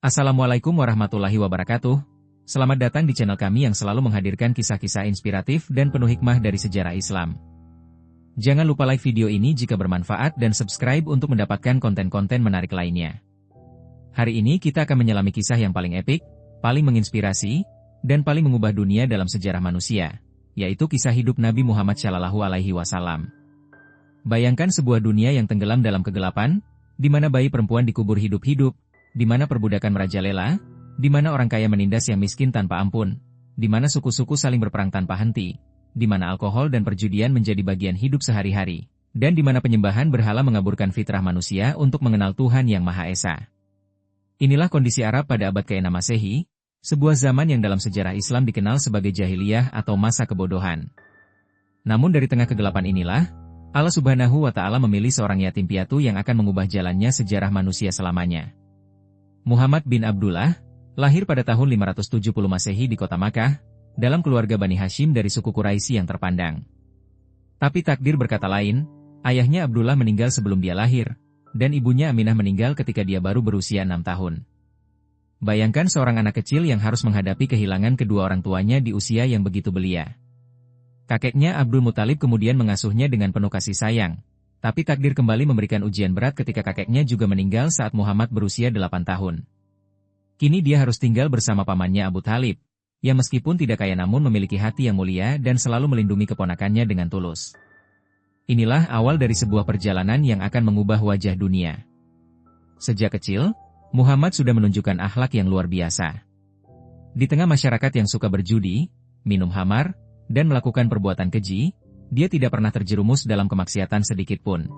Assalamualaikum warahmatullahi wabarakatuh. Selamat datang di channel kami yang selalu menghadirkan kisah-kisah inspiratif dan penuh hikmah dari sejarah Islam. Jangan lupa like video ini jika bermanfaat dan subscribe untuk mendapatkan konten-konten menarik lainnya. Hari ini kita akan menyelami kisah yang paling epik, paling menginspirasi, dan paling mengubah dunia dalam sejarah manusia, yaitu kisah hidup Nabi Muhammad SAW. Bayangkan sebuah dunia yang tenggelam dalam kegelapan, di mana bayi perempuan dikubur hidup-hidup, di mana perbudakan merajalela, di mana orang kaya menindas yang miskin tanpa ampun, di mana suku-suku saling berperang tanpa henti, di mana alkohol dan perjudian menjadi bagian hidup sehari-hari, dan di mana penyembahan berhala mengaburkan fitrah manusia untuk mengenal Tuhan Yang Maha Esa. Inilah kondisi Arab pada abad ke-6 Masehi, sebuah zaman yang dalam sejarah Islam dikenal sebagai jahiliyah atau masa kebodohan. Namun dari tengah kegelapan inilah, Allah Subhanahu wa Ta'ala memilih seorang yatim piatu yang akan mengubah jalannya sejarah manusia selamanya. Muhammad bin Abdullah, lahir pada tahun 570 Masehi di kota Makkah, dalam keluarga Bani Hashim dari suku Quraisy yang terpandang. Tapi takdir berkata lain, ayahnya Abdullah meninggal sebelum dia lahir, dan ibunya Aminah meninggal ketika dia baru berusia 6 tahun. Bayangkan seorang anak kecil yang harus menghadapi kehilangan kedua orang tuanya di usia yang begitu belia. Kakeknya Abdul Muthalib kemudian mengasuhnya dengan penuh kasih sayang. Tapi takdir kembali memberikan ujian berat ketika kakeknya juga meninggal saat Muhammad berusia 8 tahun. Kini dia harus tinggal bersama pamannya Abu Thalib, yang meskipun tidak kaya namun memiliki hati yang mulia dan selalu melindungi keponakannya dengan tulus. Inilah awal dari sebuah perjalanan yang akan mengubah wajah dunia. Sejak kecil, Muhammad sudah menunjukkan akhlak yang luar biasa. Di tengah masyarakat yang suka berjudi, minum khamar, dan melakukan perbuatan keji, dia tidak pernah terjerumus dalam kemaksiatan sedikitpun.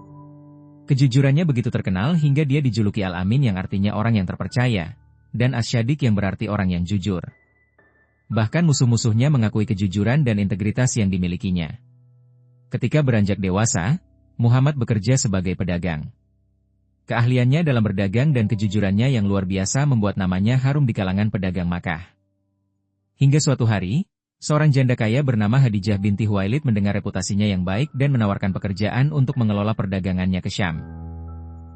Kejujurannya begitu terkenal hingga dia dijuluki Al-Amin yang artinya orang yang terpercaya, dan Asy-Syadiq yang berarti orang yang jujur. Bahkan musuh-musuhnya mengakui kejujuran dan integritas yang dimilikinya. Ketika beranjak dewasa, Muhammad bekerja sebagai pedagang. Keahliannya dalam berdagang dan kejujurannya yang luar biasa membuat namanya harum di kalangan pedagang Makkah. Hingga suatu hari, seorang janda kaya bernama Khadijah binti Khuwailid mendengar reputasinya yang baik dan menawarkan pekerjaan untuk mengelola perdagangannya ke Syam.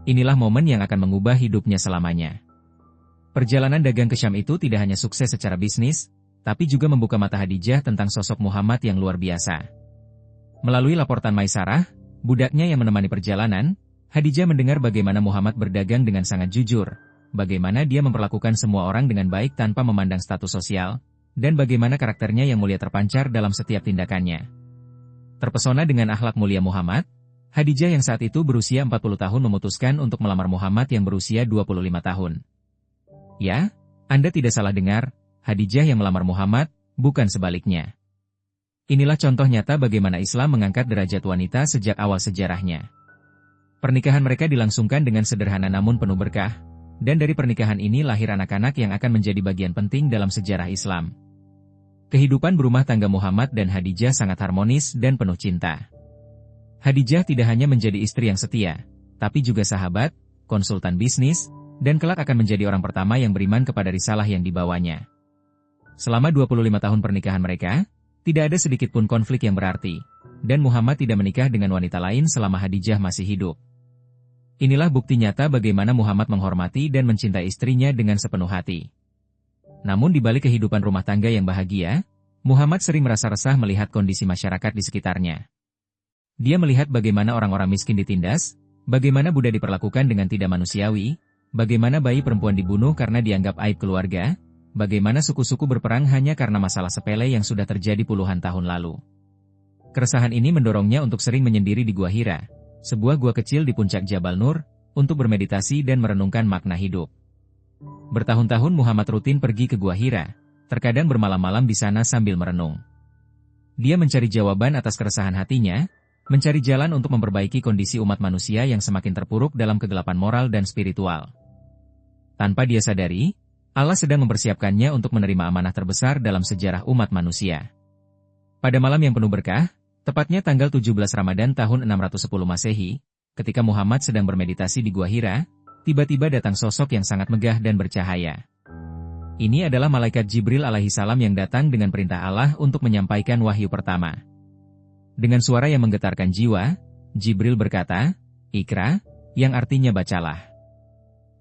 Inilah momen yang akan mengubah hidupnya selamanya. Perjalanan dagang ke Syam itu tidak hanya sukses secara bisnis, tapi juga membuka mata Khadijah tentang sosok Muhammad yang luar biasa. Melalui laporan Maisarah, budaknya yang menemani perjalanan, Khadijah mendengar bagaimana Muhammad berdagang dengan sangat jujur, bagaimana dia memperlakukan semua orang dengan baik tanpa memandang status sosial, dan bagaimana karakternya yang mulia terpancar dalam setiap tindakannya. Terpesona dengan akhlak mulia Muhammad, Khadijah yang saat itu berusia 40 tahun memutuskan untuk melamar Muhammad yang berusia 25 tahun. Ya, Anda tidak salah dengar, Khadijah yang melamar Muhammad, bukan sebaliknya. Inilah contoh nyata bagaimana Islam mengangkat derajat wanita sejak awal sejarahnya. Pernikahan mereka dilangsungkan dengan sederhana namun penuh berkah, dan dari pernikahan ini lahir anak-anak yang akan menjadi bagian penting dalam sejarah Islam. Kehidupan berumah tangga Muhammad dan Khadijah sangat harmonis dan penuh cinta. Khadijah tidak hanya menjadi istri yang setia, tapi juga sahabat, konsultan bisnis, dan kelak akan menjadi orang pertama yang beriman kepada risalah yang dibawanya. Selama 25 tahun pernikahan mereka, tidak ada sedikit pun konflik yang berarti, dan Muhammad tidak menikah dengan wanita lain selama Khadijah masih hidup. Inilah bukti nyata bagaimana Muhammad menghormati dan mencintai istrinya dengan sepenuh hati. Namun di balik kehidupan rumah tangga yang bahagia, Muhammad sering merasa resah melihat kondisi masyarakat di sekitarnya. Dia melihat bagaimana orang-orang miskin ditindas, bagaimana budak diperlakukan dengan tidak manusiawi, bagaimana bayi perempuan dibunuh karena dianggap aib keluarga, bagaimana suku-suku berperang hanya karena masalah sepele yang sudah terjadi puluhan tahun lalu. Keresahan ini mendorongnya untuk sering menyendiri di Gua Hira, sebuah gua kecil di puncak Jabal Nur, untuk bermeditasi dan merenungkan makna hidup. Bertahun-tahun Muhammad rutin pergi ke Gua Hira, terkadang bermalam-malam di sana sambil merenung. Dia mencari jawaban atas keresahan hatinya, mencari jalan untuk memperbaiki kondisi umat manusia yang semakin terpuruk dalam kegelapan moral dan spiritual. Tanpa dia sadari, Allah sedang mempersiapkannya untuk menerima amanah terbesar dalam sejarah umat manusia. Pada malam yang penuh berkah, tepatnya tanggal 17 Ramadan tahun 610 Masehi, ketika Muhammad sedang bermeditasi di Gua Hira, tiba-tiba datang sosok yang sangat megah dan bercahaya. Ini adalah malaikat Jibril alaihissalam yang datang dengan perintah Allah untuk menyampaikan wahyu pertama. Dengan suara yang menggetarkan jiwa, Jibril berkata, "Iqra," yang artinya bacalah.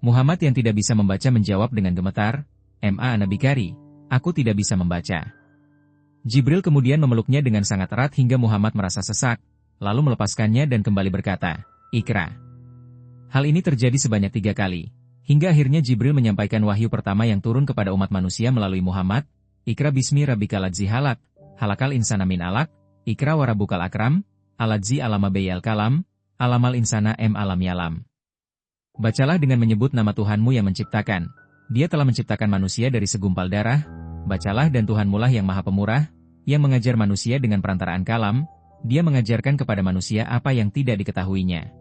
Muhammad yang tidak bisa membaca menjawab dengan gemetar, "Ma Nabi Kari, aku tidak bisa membaca." Jibril kemudian memeluknya dengan sangat erat hingga Muhammad merasa sesak, lalu melepaskannya dan kembali berkata, "Ikra." Hal ini terjadi sebanyak 3 kali, hingga akhirnya Jibril menyampaikan wahyu pertama yang turun kepada umat manusia melalui Muhammad, "Ikra bismi rabbikal ladzi halak, halakal insana min alaq, ikra warabukal akram, aladzi alama bayal kalam, alamal insana alam yalam." Bacalah dengan menyebut nama Tuhanmu yang menciptakan. Dia telah menciptakan manusia dari segumpal darah. Bacalah dan Tuhanmulah yang maha pemurah, yang mengajar manusia dengan perantaraan kalam. Dia mengajarkan kepada manusia apa yang tidak diketahuinya.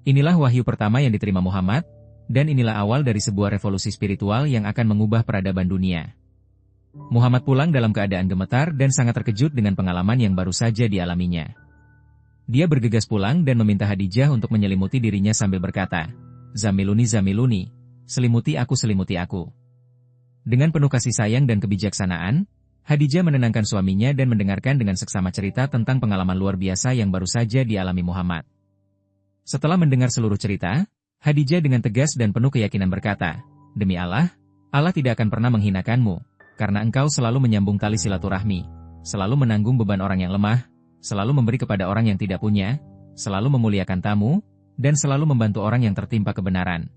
Inilah wahyu pertama yang diterima Muhammad, dan inilah awal dari sebuah revolusi spiritual yang akan mengubah peradaban dunia. Muhammad pulang dalam keadaan gemetar dan sangat terkejut dengan pengalaman yang baru saja dialaminya. Dia bergegas pulang dan meminta Khadijah untuk menyelimuti dirinya sambil berkata, "Zamiluni zamiluni, selimuti aku selimuti aku." Dengan penuh kasih sayang dan kebijaksanaan, Khadijah menenangkan suaminya dan mendengarkan dengan seksama cerita tentang pengalaman luar biasa yang baru saja dialami Muhammad. Setelah mendengar seluruh cerita, Khadijah dengan tegas dan penuh keyakinan berkata, "Demi Allah, Allah tidak akan pernah menghinakanmu, karena engkau selalu menyambung tali silaturahmi, selalu menanggung beban orang yang lemah, selalu memberi kepada orang yang tidak punya, selalu memuliakan tamu, dan selalu membantu orang yang tertimpa kebenaran."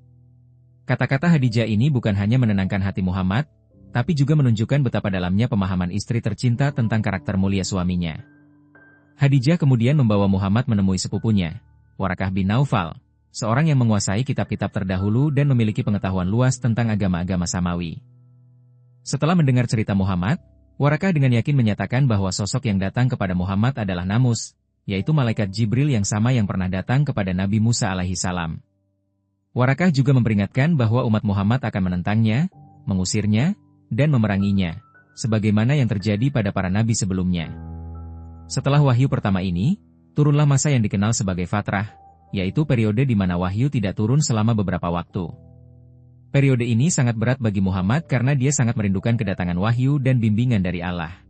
Kata-kata Khadijah ini bukan hanya menenangkan hati Muhammad, tapi juga menunjukkan betapa dalamnya pemahaman istri tercinta tentang karakter mulia suaminya. Khadijah kemudian membawa Muhammad menemui sepupunya, Warakah bin Naufal, seorang yang menguasai kitab-kitab terdahulu dan memiliki pengetahuan luas tentang agama-agama Samawi. Setelah mendengar cerita Muhammad, Warakah dengan yakin menyatakan bahwa sosok yang datang kepada Muhammad adalah Namus, yaitu malaikat Jibril yang sama yang pernah datang kepada Nabi Musa alaihi salam. Warakah juga memperingatkan bahwa umat Muhammad akan menentangnya, mengusirnya, dan memeranginya, sebagaimana yang terjadi pada para nabi sebelumnya. Setelah wahyu pertama ini, turunlah masa yang dikenal sebagai fatrah, yaitu periode di mana wahyu tidak turun selama beberapa waktu. Periode ini sangat berat bagi Muhammad karena dia sangat merindukan kedatangan wahyu dan bimbingan dari Allah.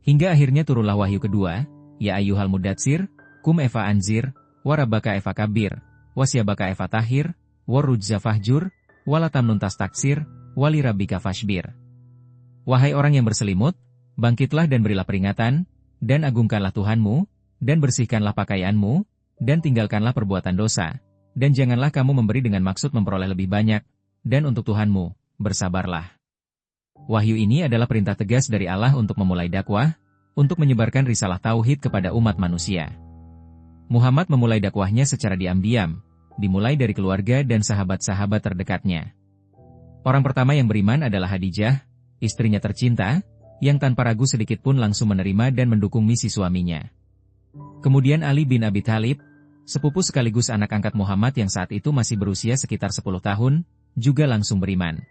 Hingga akhirnya turunlah wahyu kedua, "Ya ayyuhal mudatsir, kum eva anzir, warabaka eva kabir, wasyabaka eva tahir, warujza fahjur, walatamnun tastaksir, walirabbika fashbir." Wahai orang yang berselimut, bangkitlah dan berilah peringatan, dan agungkanlah Tuhanmu, dan bersihkanlah pakaianmu, dan tinggalkanlah perbuatan dosa, dan janganlah kamu memberi dengan maksud memperoleh lebih banyak, dan untuk Tuhanmu, bersabarlah. Wahyu ini adalah perintah tegas dari Allah untuk memulai dakwah, untuk menyebarkan risalah tauhid kepada umat manusia. Muhammad memulai dakwahnya secara diam-diam, dimulai dari keluarga dan sahabat-sahabat terdekatnya. Orang pertama yang beriman adalah Khadijah, istrinya tercinta, yang tanpa ragu sedikit pun langsung menerima dan mendukung misi suaminya. Kemudian Ali bin Abi Thalib, sepupu sekaligus anak angkat Muhammad yang saat itu masih berusia sekitar 10 tahun, juga langsung beriman.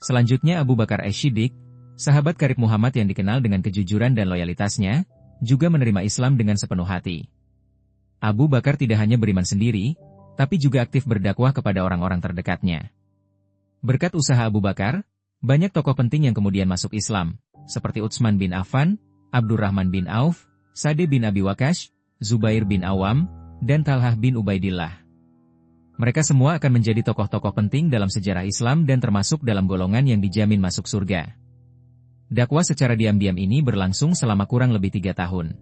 Selanjutnya Abu Bakar As-Siddiq, sahabat karib Muhammad yang dikenal dengan kejujuran dan loyalitasnya, juga menerima Islam dengan sepenuh hati. Abu Bakar tidak hanya beriman sendiri, tapi juga aktif berdakwah kepada orang-orang terdekatnya. Berkat usaha Abu Bakar, banyak tokoh penting yang kemudian masuk Islam, seperti Utsman bin Affan, Abdurrahman bin Auf, Sa'd bin Abi Waqqas, Zubair bin Awam, dan Talhah bin Ubaidillah. Mereka semua akan menjadi tokoh-tokoh penting dalam sejarah Islam dan termasuk dalam golongan yang dijamin masuk surga. Dakwah secara diam-diam ini berlangsung selama kurang lebih 3 tahun.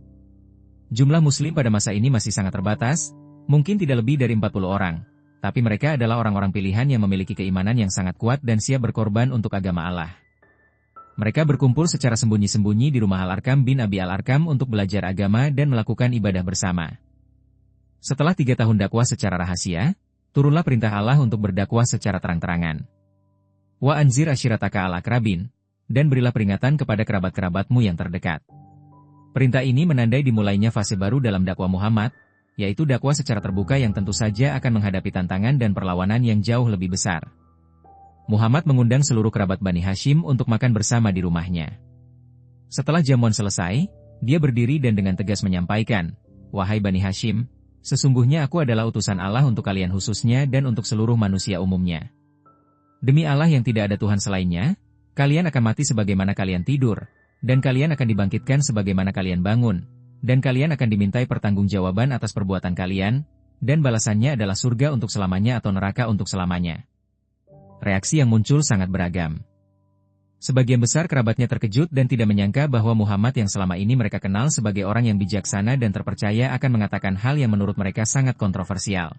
Jumlah muslim pada masa ini masih sangat terbatas, mungkin tidak lebih dari 40 orang, tapi mereka adalah orang-orang pilihan yang memiliki keimanan yang sangat kuat dan siap berkorban untuk agama Allah. Mereka berkumpul secara sembunyi-sembunyi di rumah Al-Arkam bin Abi Al-Arkam untuk belajar agama dan melakukan ibadah bersama. Setelah 3 tahun dakwah secara rahasia, turunlah perintah Allah untuk berdakwah secara terang-terangan. Wa anzir asyirataka al-aqrabin, dan berilah peringatan kepada kerabat-kerabatmu yang terdekat. Perintah ini menandai dimulainya fase baru dalam dakwah Muhammad, yaitu dakwah secara terbuka yang tentu saja akan menghadapi tantangan dan perlawanan yang jauh lebih besar. Muhammad mengundang seluruh kerabat Bani Hashim untuk makan bersama di rumahnya. Setelah jamuan selesai, dia berdiri dan dengan tegas menyampaikan, "Wahai Bani Hashim, sesungguhnya aku adalah utusan Allah untuk kalian khususnya dan untuk seluruh manusia umumnya. Demi Allah yang tidak ada Tuhan selainnya, kalian akan mati sebagaimana kalian tidur, dan kalian akan dibangkitkan sebagaimana kalian bangun, dan kalian akan dimintai pertanggungjawaban atas perbuatan kalian, dan balasannya adalah surga untuk selamanya atau neraka untuk selamanya. Reaksi yang muncul sangat beragam. Sebagian besar kerabatnya terkejut dan tidak menyangka bahwa Muhammad yang selama ini mereka kenal sebagai orang yang bijaksana dan terpercaya akan mengatakan hal yang menurut mereka sangat kontroversial.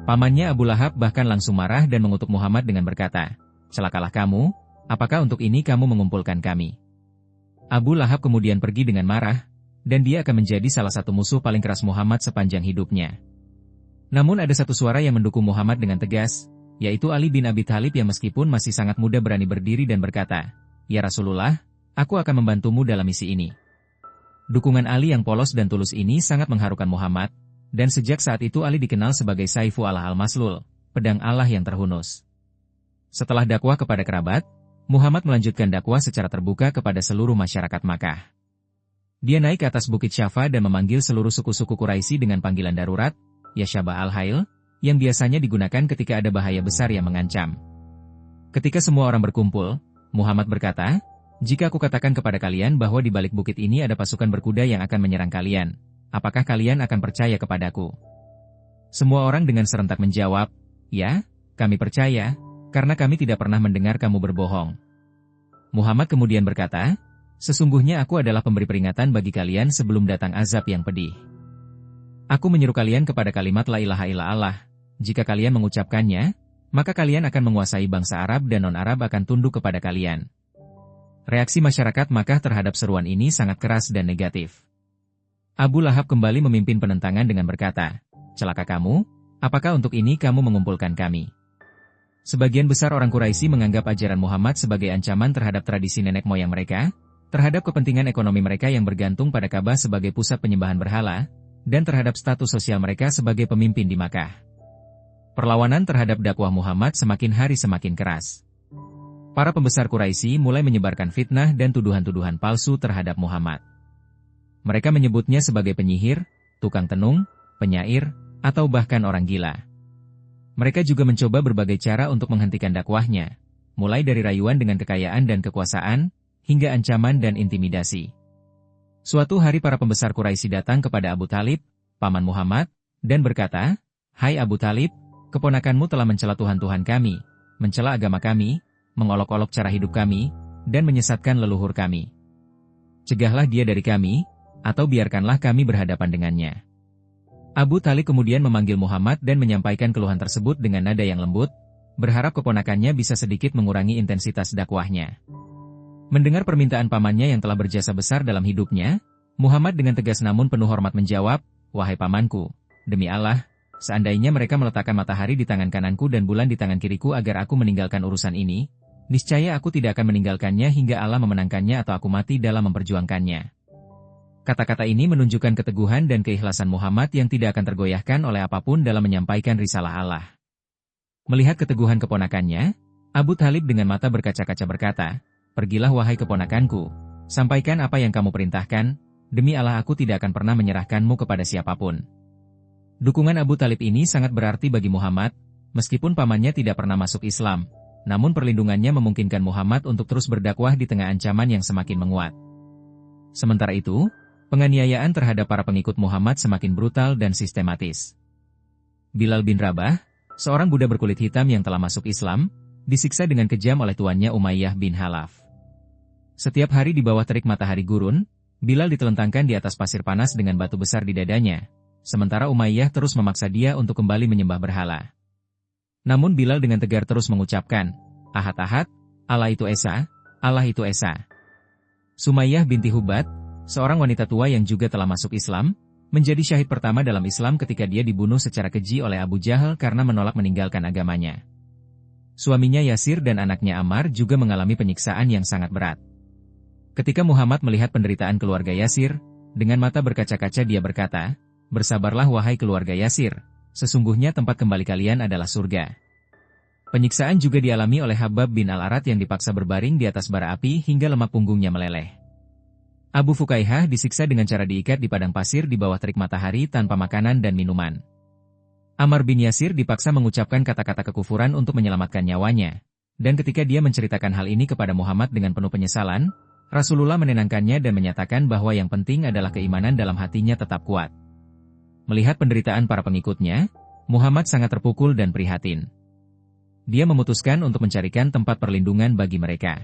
Pamannya Abu Lahab bahkan langsung marah dan mengutuk Muhammad dengan berkata, "Celakalah kamu, apakah untuk ini kamu mengumpulkan kami?" Abu Lahab kemudian pergi dengan marah, dan dia akan menjadi salah satu musuh paling keras Muhammad sepanjang hidupnya. Namun ada satu suara yang mendukung Muhammad dengan tegas, yaitu Ali bin Abi Thalib yang meskipun masih sangat muda berani berdiri dan berkata, "Ya Rasulullah, aku akan membantumu dalam misi ini." Dukungan Ali yang polos dan tulus ini sangat mengharukan Muhammad, dan sejak saat itu Ali dikenal sebagai Saifu Allah al-Maslul, pedang Allah yang terhunus. Setelah dakwah kepada kerabat, Muhammad melanjutkan dakwah secara terbuka kepada seluruh masyarakat Makkah. Dia naik ke atas Bukit Syafa dan memanggil seluruh suku-suku Quraisy dengan panggilan darurat, "Ya Syaba al-Hail," yang biasanya digunakan ketika ada bahaya besar yang mengancam. Ketika semua orang berkumpul, Muhammad berkata, "Jika aku katakan kepada kalian bahwa di balik bukit ini ada pasukan berkuda yang akan menyerang kalian, apakah kalian akan percaya kepadaku?" Semua orang dengan serentak menjawab, "Ya, kami percaya, karena kami tidak pernah mendengar kamu berbohong." Muhammad kemudian berkata, "Sesungguhnya aku adalah pemberi peringatan bagi kalian sebelum datang azab yang pedih. Aku menyeru kalian kepada kalimat la ilaha illallah. Jika kalian mengucapkannya, maka kalian akan menguasai bangsa Arab dan non-Arab akan tunduk kepada kalian." Reaksi masyarakat Makkah terhadap seruan ini sangat keras dan negatif. Abu Lahab kembali memimpin penentangan dengan berkata, "Celaka kamu, apakah untuk ini kamu mengumpulkan kami?" Sebagian besar orang Quraisy menganggap ajaran Muhammad sebagai ancaman terhadap tradisi nenek moyang mereka, terhadap kepentingan ekonomi mereka yang bergantung pada Ka'bah sebagai pusat penyembahan berhala, dan terhadap status sosial mereka sebagai pemimpin di Makkah. Perlawanan terhadap dakwah Muhammad semakin hari semakin keras. Para pembesar Quraisy mulai menyebarkan fitnah dan tuduhan-tuduhan palsu terhadap Muhammad. Mereka menyebutnya sebagai penyihir, tukang tenung, penyair, atau bahkan orang gila. Mereka juga mencoba berbagai cara untuk menghentikan dakwahnya, mulai dari rayuan dengan kekayaan dan kekuasaan, hingga ancaman dan intimidasi. Suatu hari para pembesar Quraisy datang kepada Abu Thalib, paman Muhammad, dan berkata, "Hai Abu Thalib, keponakanmu telah mencela Tuhan-Tuhan kami, mencela agama kami, mengolok-olok cara hidup kami, dan menyesatkan leluhur kami. Cegahlah dia dari kami, atau biarkanlah kami berhadapan dengannya." Abu Thalib kemudian memanggil Muhammad dan menyampaikan keluhan tersebut dengan nada yang lembut, berharap keponakannya bisa sedikit mengurangi intensitas dakwahnya. Mendengar permintaan pamannya yang telah berjasa besar dalam hidupnya, Muhammad dengan tegas namun penuh hormat menjawab, "Wahai pamanku, demi Allah, seandainya mereka meletakkan matahari di tangan kananku dan bulan di tangan kiriku agar aku meninggalkan urusan ini, niscaya aku tidak akan meninggalkannya hingga Allah memenangkannya atau aku mati dalam memperjuangkannya." Kata-kata ini menunjukkan keteguhan dan keikhlasan Muhammad yang tidak akan tergoyahkan oleh apapun dalam menyampaikan risalah Allah. Melihat keteguhan keponakannya, Abu Thalib dengan mata berkaca-kaca berkata, "Pergilah wahai keponakanku, sampaikan apa yang kamu perintahkan, demi Allah aku tidak akan pernah menyerahkanmu kepada siapapun." Dukungan Abu Thalib ini sangat berarti bagi Muhammad, meskipun pamannya tidak pernah masuk Islam, namun perlindungannya memungkinkan Muhammad untuk terus berdakwah di tengah ancaman yang semakin menguat. Sementara itu, penganiayaan terhadap para pengikut Muhammad semakin brutal dan sistematis. Bilal bin Rabah, seorang budak berkulit hitam yang telah masuk Islam, disiksa dengan kejam oleh tuannya Umayyah bin Khalaf. Setiap hari di bawah terik matahari gurun, Bilal ditelentangkan di atas pasir panas dengan batu besar di dadanya, sementara Umayyah terus memaksa dia untuk kembali menyembah berhala. Namun Bilal dengan tegar terus mengucapkan, "Ahad Ahad, Allah itu Esa, Allah itu Esa." Sumayyah binti Hubat, seorang wanita tua yang juga telah masuk Islam, menjadi syahid pertama dalam Islam ketika dia dibunuh secara keji oleh Abu Jahal karena menolak meninggalkan agamanya. Suaminya Yasir dan anaknya Ammar juga mengalami penyiksaan yang sangat berat. Ketika Muhammad melihat penderitaan keluarga Yasir, dengan mata berkaca-kaca dia berkata, "Bersabarlah wahai keluarga Yasir, sesungguhnya tempat kembali kalian adalah surga." Penyiksaan juga dialami oleh Habab bin Al-Arat yang dipaksa berbaring di atas bara api hingga lemak punggungnya meleleh. Abu Fukaihah disiksa dengan cara diikat di padang pasir di bawah terik matahari tanpa makanan dan minuman. Ammar bin Yasir dipaksa mengucapkan kata-kata kekufuran untuk menyelamatkan nyawanya, dan ketika dia menceritakan hal ini kepada Muhammad dengan penuh penyesalan, Rasulullah menenangkannya dan menyatakan bahwa yang penting adalah keimanan dalam hatinya tetap kuat. Melihat penderitaan para pengikutnya, Muhammad sangat terpukul dan prihatin. Dia memutuskan untuk mencarikan tempat perlindungan bagi mereka.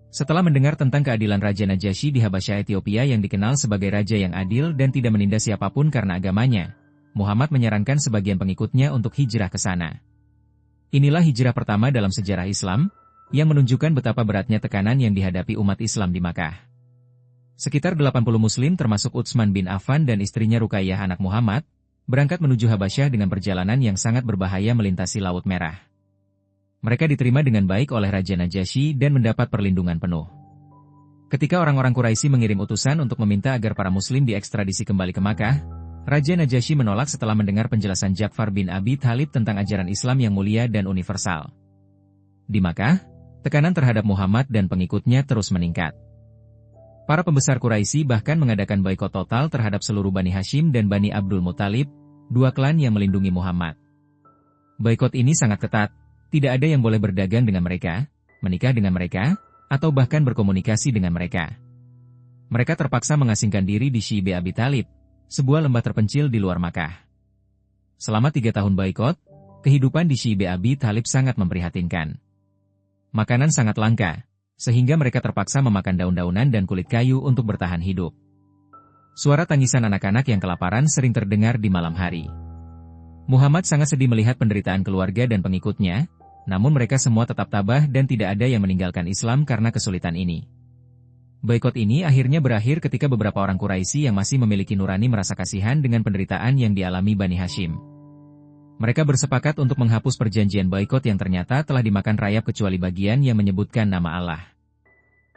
Setelah mendengar tentang keadilan Raja Najasyi di Habasyah Ethiopia yang dikenal sebagai raja yang adil dan tidak menindas siapapun karena agamanya, Muhammad menyarankan sebagian pengikutnya untuk hijrah ke sana. Inilah hijrah pertama dalam sejarah Islam, yang menunjukkan betapa beratnya tekanan yang dihadapi umat Islam di Makkah. Sekitar 80 Muslim termasuk Utsman bin Affan dan istrinya Ruqayyah anak Muhammad, berangkat menuju Habasyah dengan perjalanan yang sangat berbahaya melintasi Laut Merah. Mereka diterima dengan baik oleh Raja Najasyi dan mendapat perlindungan penuh. Ketika orang-orang Quraisy mengirim utusan untuk meminta agar para Muslim diekstradisi kembali ke Makkah, Raja Najasyi menolak setelah mendengar penjelasan Ja'far bin Abi Thalib tentang ajaran Islam yang mulia dan universal. Di Makkah, tekanan terhadap Muhammad dan pengikutnya terus meningkat. Para pembesar Quraisy bahkan mengadakan boikot total terhadap seluruh Bani Hashim dan Bani Abdul Muthalib, dua klan yang melindungi Muhammad. Boikot ini sangat ketat, tidak ada yang boleh berdagang dengan mereka, menikah dengan mereka, atau bahkan berkomunikasi dengan mereka. Mereka terpaksa mengasingkan diri di Shi'bi Abi Thalib, sebuah lembah terpencil di luar Makkah. Selama 3 tahun boikot, kehidupan di Shi'bi Abi Thalib sangat memprihatinkan. Makanan sangat langka, sehingga mereka terpaksa memakan daun-daunan dan kulit kayu untuk bertahan hidup. Suara tangisan anak-anak yang kelaparan sering terdengar di malam hari. Muhammad sangat sedih melihat penderitaan keluarga dan pengikutnya, namun mereka semua tetap tabah dan tidak ada yang meninggalkan Islam karena kesulitan ini. Boikot ini akhirnya berakhir ketika beberapa orang Quraisy yang masih memiliki nurani merasa kasihan dengan penderitaan yang dialami Bani Hashim. Mereka bersepakat untuk menghapus perjanjian boikot yang ternyata telah dimakan rayap kecuali bagian yang menyebutkan nama Allah.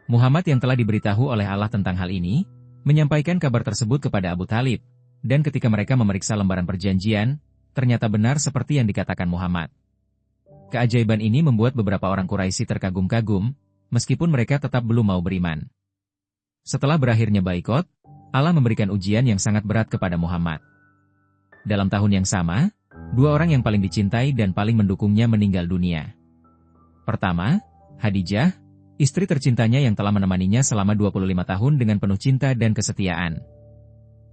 Muhammad yang telah diberitahu oleh Allah tentang hal ini, menyampaikan kabar tersebut kepada Abu Thalib, dan ketika mereka memeriksa lembaran perjanjian, ternyata benar seperti yang dikatakan Muhammad. Keajaiban ini membuat beberapa orang Quraisy terkagum-kagum, meskipun mereka tetap belum mau beriman. Setelah berakhirnya boikot, Allah memberikan ujian yang sangat berat kepada Muhammad. Dalam tahun yang sama, 2 orang yang paling dicintai dan paling mendukungnya meninggal dunia. Pertama, Khadijah, istri tercintanya yang telah menemaninya selama 25 tahun dengan penuh cinta dan kesetiaan.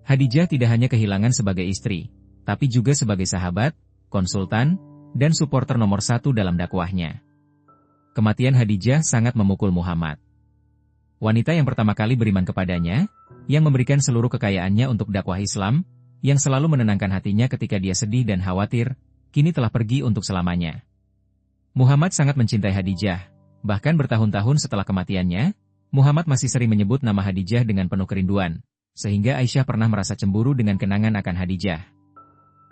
Khadijah tidak hanya kehilangan sebagai istri, tapi juga sebagai sahabat, konsultan, dan suporter nomor 1 dalam dakwahnya. Kematian Khadijah sangat memukul Muhammad. Wanita yang pertama kali beriman kepadanya, yang memberikan seluruh kekayaannya untuk dakwah Islam, yang selalu menenangkan hatinya ketika dia sedih dan khawatir, kini telah pergi untuk selamanya. Muhammad sangat mencintai Khadijah, bahkan bertahun-tahun setelah kematiannya, Muhammad masih sering menyebut nama Khadijah dengan penuh kerinduan, sehingga Aisyah pernah merasa cemburu dengan kenangan akan Khadijah.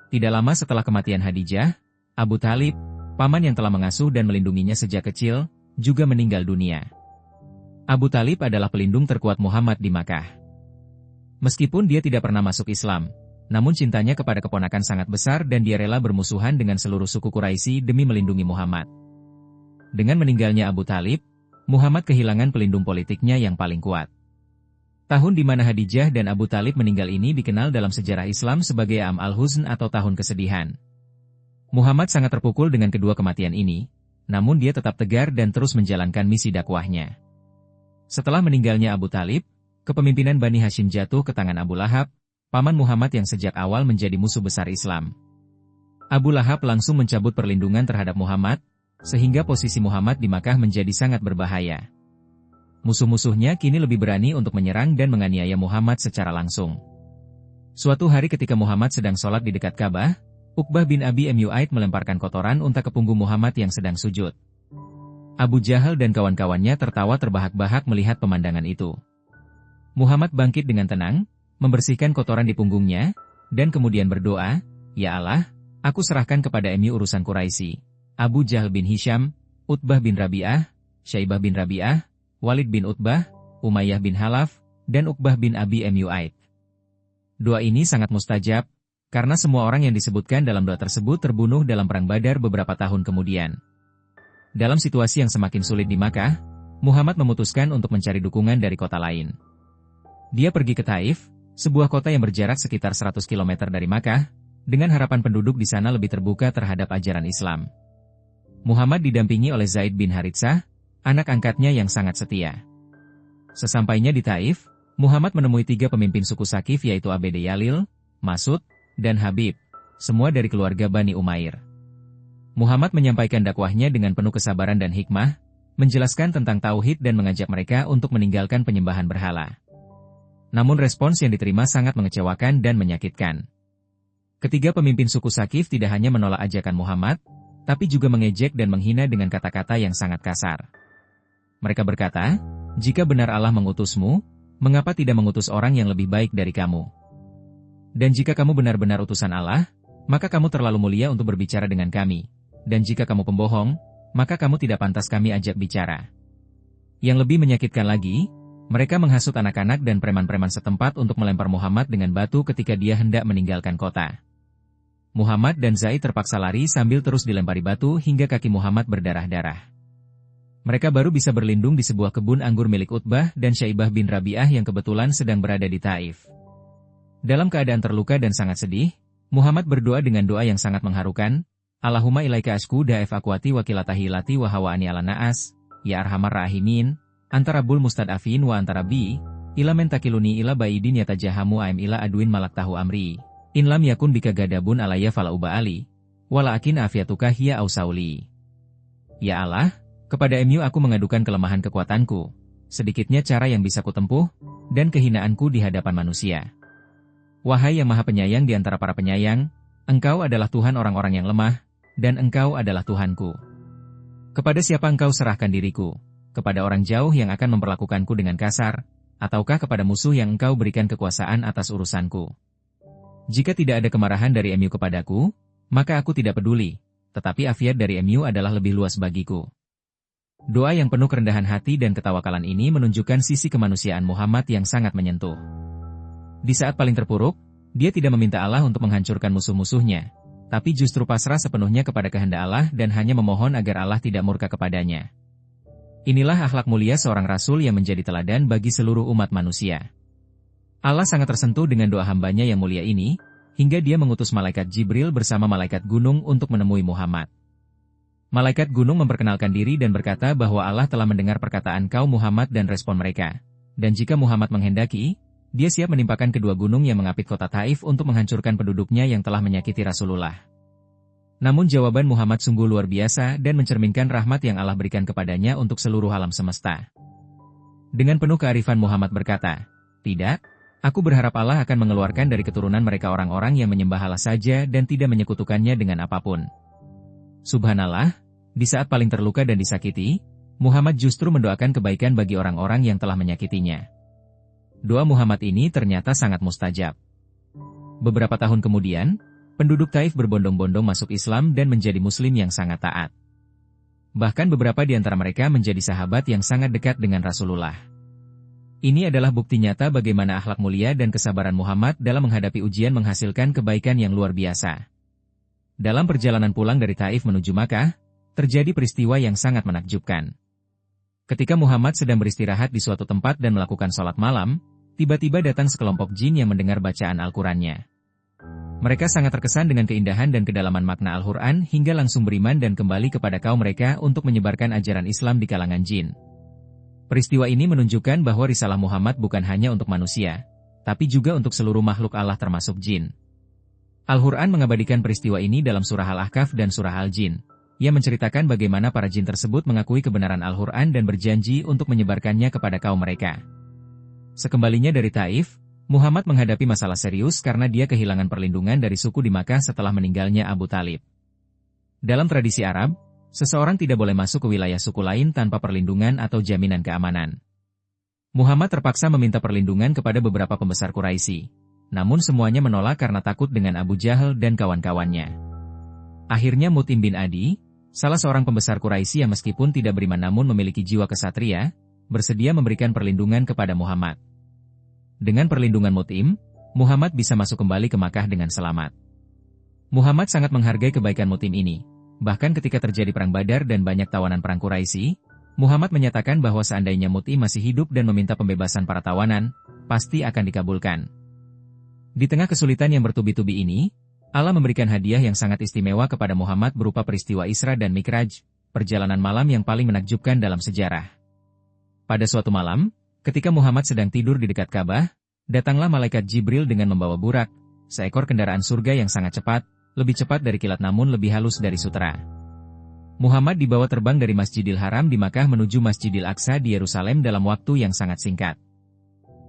Tidak lama setelah kematian Khadijah, Abu Thalib, paman yang telah mengasuh dan melindunginya sejak kecil, juga meninggal dunia. Abu Thalib adalah pelindung terkuat Muhammad di Makkah. Meskipun dia tidak pernah masuk Islam, namun cintanya kepada keponakan sangat besar dan dia rela bermusuhan dengan seluruh suku Quraisy demi melindungi Muhammad. Dengan meninggalnya Abu Thalib, Muhammad kehilangan pelindung politiknya yang paling kuat. Tahun di mana Khadijah dan Abu Thalib meninggal ini dikenal dalam sejarah Islam sebagai Am al-Huzn atau tahun kesedihan. Muhammad sangat terpukul dengan kedua kematian ini, namun dia tetap tegar dan terus menjalankan misi dakwahnya. Setelah meninggalnya Abu Thalib, kepemimpinan Bani Hashim jatuh ke tangan Abu Lahab, paman Muhammad yang sejak awal menjadi musuh besar Islam. Abu Lahab langsung mencabut perlindungan terhadap Muhammad, sehingga posisi Muhammad di Makkah menjadi sangat berbahaya. Musuh-musuhnya kini lebih berani untuk menyerang dan menganiaya Muhammad secara langsung. Suatu hari ketika Muhammad sedang sholat di dekat Ka'bah, Uqbah bin Abi Mu'ayth melemparkan kotoran unta ke punggung Muhammad yang sedang sujud. Abu Jahal dan kawan-kawannya tertawa terbahak-bahak melihat pemandangan itu. Muhammad bangkit dengan tenang, membersihkan kotoran di punggungnya, dan kemudian berdoa, "Ya Allah, aku serahkan kepada Emi urusan Quraisy, Abu Jahal bin Hisham, Utbah bin Rabi'ah, Syaibah bin Rabi'ah, Walid bin Utbah, Umayyah bin Halaf, dan Uqbah bin Abi Mu'ayth." Doa ini sangat mustajab, karena semua orang yang disebutkan dalam doa tersebut terbunuh dalam Perang Badar beberapa tahun kemudian. Dalam situasi yang semakin sulit di Makkah, Muhammad memutuskan untuk mencari dukungan dari kota lain. Dia pergi ke Taif, sebuah kota yang berjarak sekitar 100 km dari Makkah, dengan harapan penduduk di sana lebih terbuka terhadap ajaran Islam. Muhammad didampingi oleh Zaid bin Haritsah, anak angkatnya yang sangat setia. Sesampainya di Taif, Muhammad menemui 3 pemimpin suku Saqif yaitu Abd Yalil, Mas'ud, dan Habib, semua dari keluarga Bani Umair. Muhammad menyampaikan dakwahnya dengan penuh kesabaran dan hikmah, menjelaskan tentang tauhid dan mengajak mereka untuk meninggalkan penyembahan berhala. Namun respons yang diterima sangat mengecewakan dan menyakitkan. Ketiga pemimpin suku Sakif tidak hanya menolak ajakan Muhammad, tapi juga mengejek dan menghina dengan kata-kata yang sangat kasar. Mereka berkata, "Jika benar Allah mengutusmu, mengapa tidak mengutus orang yang lebih baik dari kamu? Dan jika kamu benar-benar utusan Allah, maka kamu terlalu mulia untuk berbicara dengan kami. Dan jika kamu pembohong, maka kamu tidak pantas kami ajak bicara." Yang lebih menyakitkan lagi, mereka menghasut anak-anak dan preman-preman setempat untuk melempar Muhammad dengan batu ketika dia hendak meninggalkan kota. Muhammad dan Zaid terpaksa lari sambil terus dilempari batu hingga kaki Muhammad berdarah-darah. Mereka baru bisa berlindung di sebuah kebun anggur milik Utbah dan Syaibah bin Rabi'ah yang kebetulan sedang berada di Taif. Dalam keadaan terluka dan sangat sedih, Muhammad berdoa dengan doa yang sangat mengharukan, "Allahumma ilaika asku da'if akwati wa kilatahilati wa hawa'ani ala na'as, ya arhamar rahimin, antara bul mustad'afin wa antara bi, ila mentakiluni ila baidin yatajahamu aim ila aduin malaktahu amri. In lam yakun bika gadabun alaya fala uba'ali, walaakin afiatuka hiya ausauli." Ya Allah, kepada MU aku mengadukan kelemahan kekuatanku, sedikitnya cara yang bisa kutempuh, dan kehinaanku di hadapan manusia. Wahai yang maha penyayang di antara para penyayang, Engkau adalah Tuhan orang-orang yang lemah, dan Engkau adalah Tuhanku. Kepada siapa Engkau serahkan diriku? Kepada orang jauh yang akan memperlakukanku dengan kasar, ataukah kepada musuh yang Engkau berikan kekuasaan atas urusanku? Jika tidak ada kemarahan dari MU kepadaku, maka aku tidak peduli, tetapi afiat dari MU adalah lebih luas bagiku. Doa yang penuh kerendahan hati dan ketawakalan ini menunjukkan sisi kemanusiaan Muhammad yang sangat menyentuh. Di saat paling terpuruk, dia tidak meminta Allah untuk menghancurkan musuh-musuhnya, tapi justru pasrah sepenuhnya kepada kehendak Allah dan hanya memohon agar Allah tidak murka kepadanya. Inilah akhlak mulia seorang Rasul yang menjadi teladan bagi seluruh umat manusia. Allah sangat tersentuh dengan doa hambanya yang mulia ini, hingga dia mengutus malaikat Jibril bersama malaikat gunung untuk menemui Muhammad. Malaikat gunung memperkenalkan diri dan berkata bahwa Allah telah mendengar perkataan kaum Muhammad dan respon mereka. Dan jika Muhammad menghendaki, dia siap menimpakan kedua gunung yang mengapit kota Taif untuk menghancurkan penduduknya yang telah menyakiti Rasulullah. Namun jawaban Muhammad sungguh luar biasa dan mencerminkan rahmat yang Allah berikan kepadanya untuk seluruh alam semesta. Dengan penuh kearifan Muhammad berkata, "Tidak. Aku berharap Allah akan mengeluarkan dari keturunan mereka orang-orang yang menyembah Allah saja dan tidak menyekutukannya dengan apapun." Subhanallah, di saat paling terluka dan disakiti, Muhammad justru mendoakan kebaikan bagi orang-orang yang telah menyakitinya. Doa Muhammad ini ternyata sangat mustajab. Beberapa tahun kemudian, penduduk Taif berbondong-bondong masuk Islam dan menjadi Muslim yang sangat taat. Bahkan beberapa di antara mereka menjadi sahabat yang sangat dekat dengan Rasulullah. Ini adalah bukti nyata bagaimana akhlak mulia dan kesabaran Muhammad dalam menghadapi ujian menghasilkan kebaikan yang luar biasa. Dalam perjalanan pulang dari Taif menuju Makkah, terjadi peristiwa yang sangat menakjubkan. Ketika Muhammad sedang beristirahat di suatu tempat dan melakukan sholat malam, tiba-tiba datang sekelompok jin yang mendengar bacaan Al-Qurannya. Mereka sangat terkesan dengan keindahan dan kedalaman makna Al-Quran hingga langsung beriman dan kembali kepada kaum mereka untuk menyebarkan ajaran Islam di kalangan jin. Peristiwa ini menunjukkan bahwa risalah Muhammad bukan hanya untuk manusia, tapi juga untuk seluruh makhluk Allah termasuk jin. Al-Quran mengabadikan peristiwa ini dalam surah Al-Ahqaf dan surah Al-Jin, yang menceritakan bagaimana para jin tersebut mengakui kebenaran Al-Quran dan berjanji untuk menyebarkannya kepada kaum mereka. Sekembalinya dari Taif, Muhammad menghadapi masalah serius karena dia kehilangan perlindungan dari suku di Makkah setelah meninggalnya Abu Talib. Dalam tradisi Arab, seseorang tidak boleh masuk ke wilayah suku lain tanpa perlindungan atau jaminan keamanan. Muhammad terpaksa meminta perlindungan kepada beberapa pembesar Quraisy, namun semuanya menolak karena takut dengan Abu Jahal dan kawan-kawannya. Akhirnya Mut'im bin Adi, salah seorang pembesar Quraisy yang meskipun tidak beriman namun memiliki jiwa kesatria, bersedia memberikan perlindungan kepada Muhammad. Dengan perlindungan Mut'im, Muhammad bisa masuk kembali ke Makkah dengan selamat. Muhammad sangat menghargai kebaikan Mut'im ini. Bahkan ketika terjadi perang Badar dan banyak tawanan perang Quraisy, Muhammad menyatakan bahwa seandainya Mut'im masih hidup dan meminta pembebasan para tawanan, pasti akan dikabulkan. Di tengah kesulitan yang bertubi-tubi ini, Allah memberikan hadiah yang sangat istimewa kepada Muhammad berupa peristiwa Isra dan Mikraj, perjalanan malam yang paling menakjubkan dalam sejarah. Pada suatu malam, ketika Muhammad sedang tidur di dekat Ka'bah, datanglah malaikat Jibril dengan membawa burak, seekor kendaraan surga yang sangat cepat, lebih cepat dari kilat namun lebih halus dari sutera. Muhammad dibawa terbang dari Masjidil Haram di Makkah menuju Masjidil Aqsa di Yerusalem dalam waktu yang sangat singkat.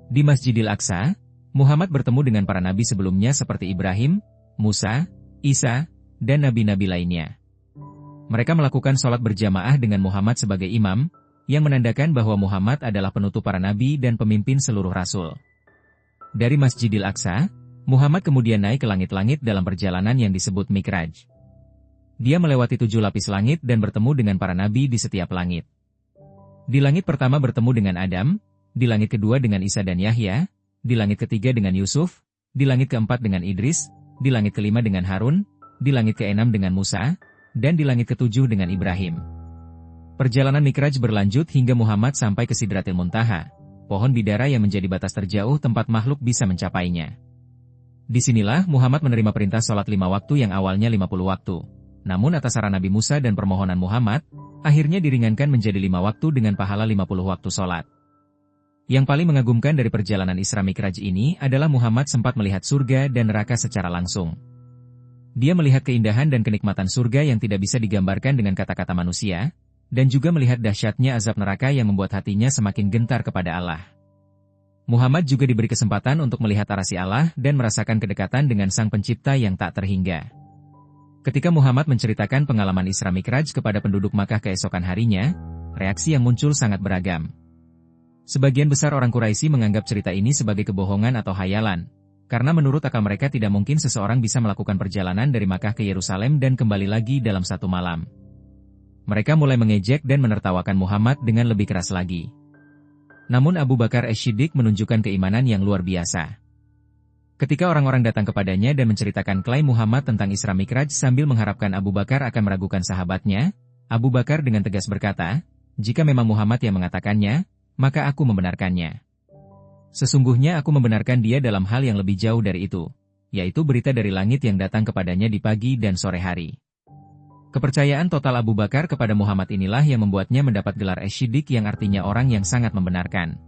Di Masjidil Aqsa, Muhammad bertemu dengan para nabi sebelumnya seperti Ibrahim, Musa, Isa, dan nabi-nabi lainnya. Mereka melakukan sholat berjamaah dengan Muhammad sebagai imam, yang menandakan bahwa Muhammad adalah penutup para nabi dan pemimpin seluruh rasul. Dari Masjidil Aqsa, Muhammad kemudian naik ke langit-langit dalam perjalanan yang disebut Mi'raj. Dia melewati 7 lapis langit dan bertemu dengan para nabi di setiap langit. Di langit pertama bertemu dengan Adam, di langit kedua dengan Isa dan Yahya, di langit ketiga dengan Yusuf, di langit keempat dengan Idris, di langit kelima dengan Harun, di langit keenam dengan Musa, dan di langit ketujuh dengan Ibrahim. Perjalanan Mi'raj berlanjut hingga Muhammad sampai ke Sidratil Muntaha, pohon bidara yang menjadi batas terjauh tempat makhluk bisa mencapainya. Disinilah Muhammad menerima perintah sholat 5 waktu yang awalnya 50 waktu. Namun atas saran Nabi Musa dan permohonan Muhammad, akhirnya diringankan menjadi 5 waktu dengan pahala 50 waktu sholat. Yang paling mengagumkan dari perjalanan Isra Mi'raj ini adalah Muhammad sempat melihat surga dan neraka secara langsung. Dia melihat keindahan dan kenikmatan surga yang tidak bisa digambarkan dengan kata-kata manusia, dan juga melihat dahsyatnya azab neraka yang membuat hatinya semakin gentar kepada Allah. Muhammad juga diberi kesempatan untuk melihat arasy Allah dan merasakan kedekatan dengan Sang Pencipta yang tak terhingga. Ketika Muhammad menceritakan pengalaman Isra Mi'raj kepada penduduk Makkah keesokan harinya, reaksi yang muncul sangat beragam. Sebagian besar orang Quraisy menganggap cerita ini sebagai kebohongan atau hayalan, karena menurut akal mereka tidak mungkin seseorang bisa melakukan perjalanan dari Makkah ke Yerusalem dan kembali lagi dalam satu malam. Mereka mulai mengejek dan menertawakan Muhammad dengan lebih keras lagi. Namun Abu Bakar As-Siddiq menunjukkan keimanan yang luar biasa. Ketika orang-orang datang kepadanya dan menceritakan klaim Muhammad tentang Isra Mi'raj sambil mengharapkan Abu Bakar akan meragukan sahabatnya, Abu Bakar dengan tegas berkata, "Jika memang Muhammad yang mengatakannya, maka aku membenarkannya. Sesungguhnya aku membenarkan dia dalam hal yang lebih jauh dari itu, yaitu berita dari langit yang datang kepadanya di pagi dan sore hari." Kepercayaan total Abu Bakar kepada Muhammad inilah yang membuatnya mendapat gelar As-Siddiq yang artinya orang yang sangat membenarkan.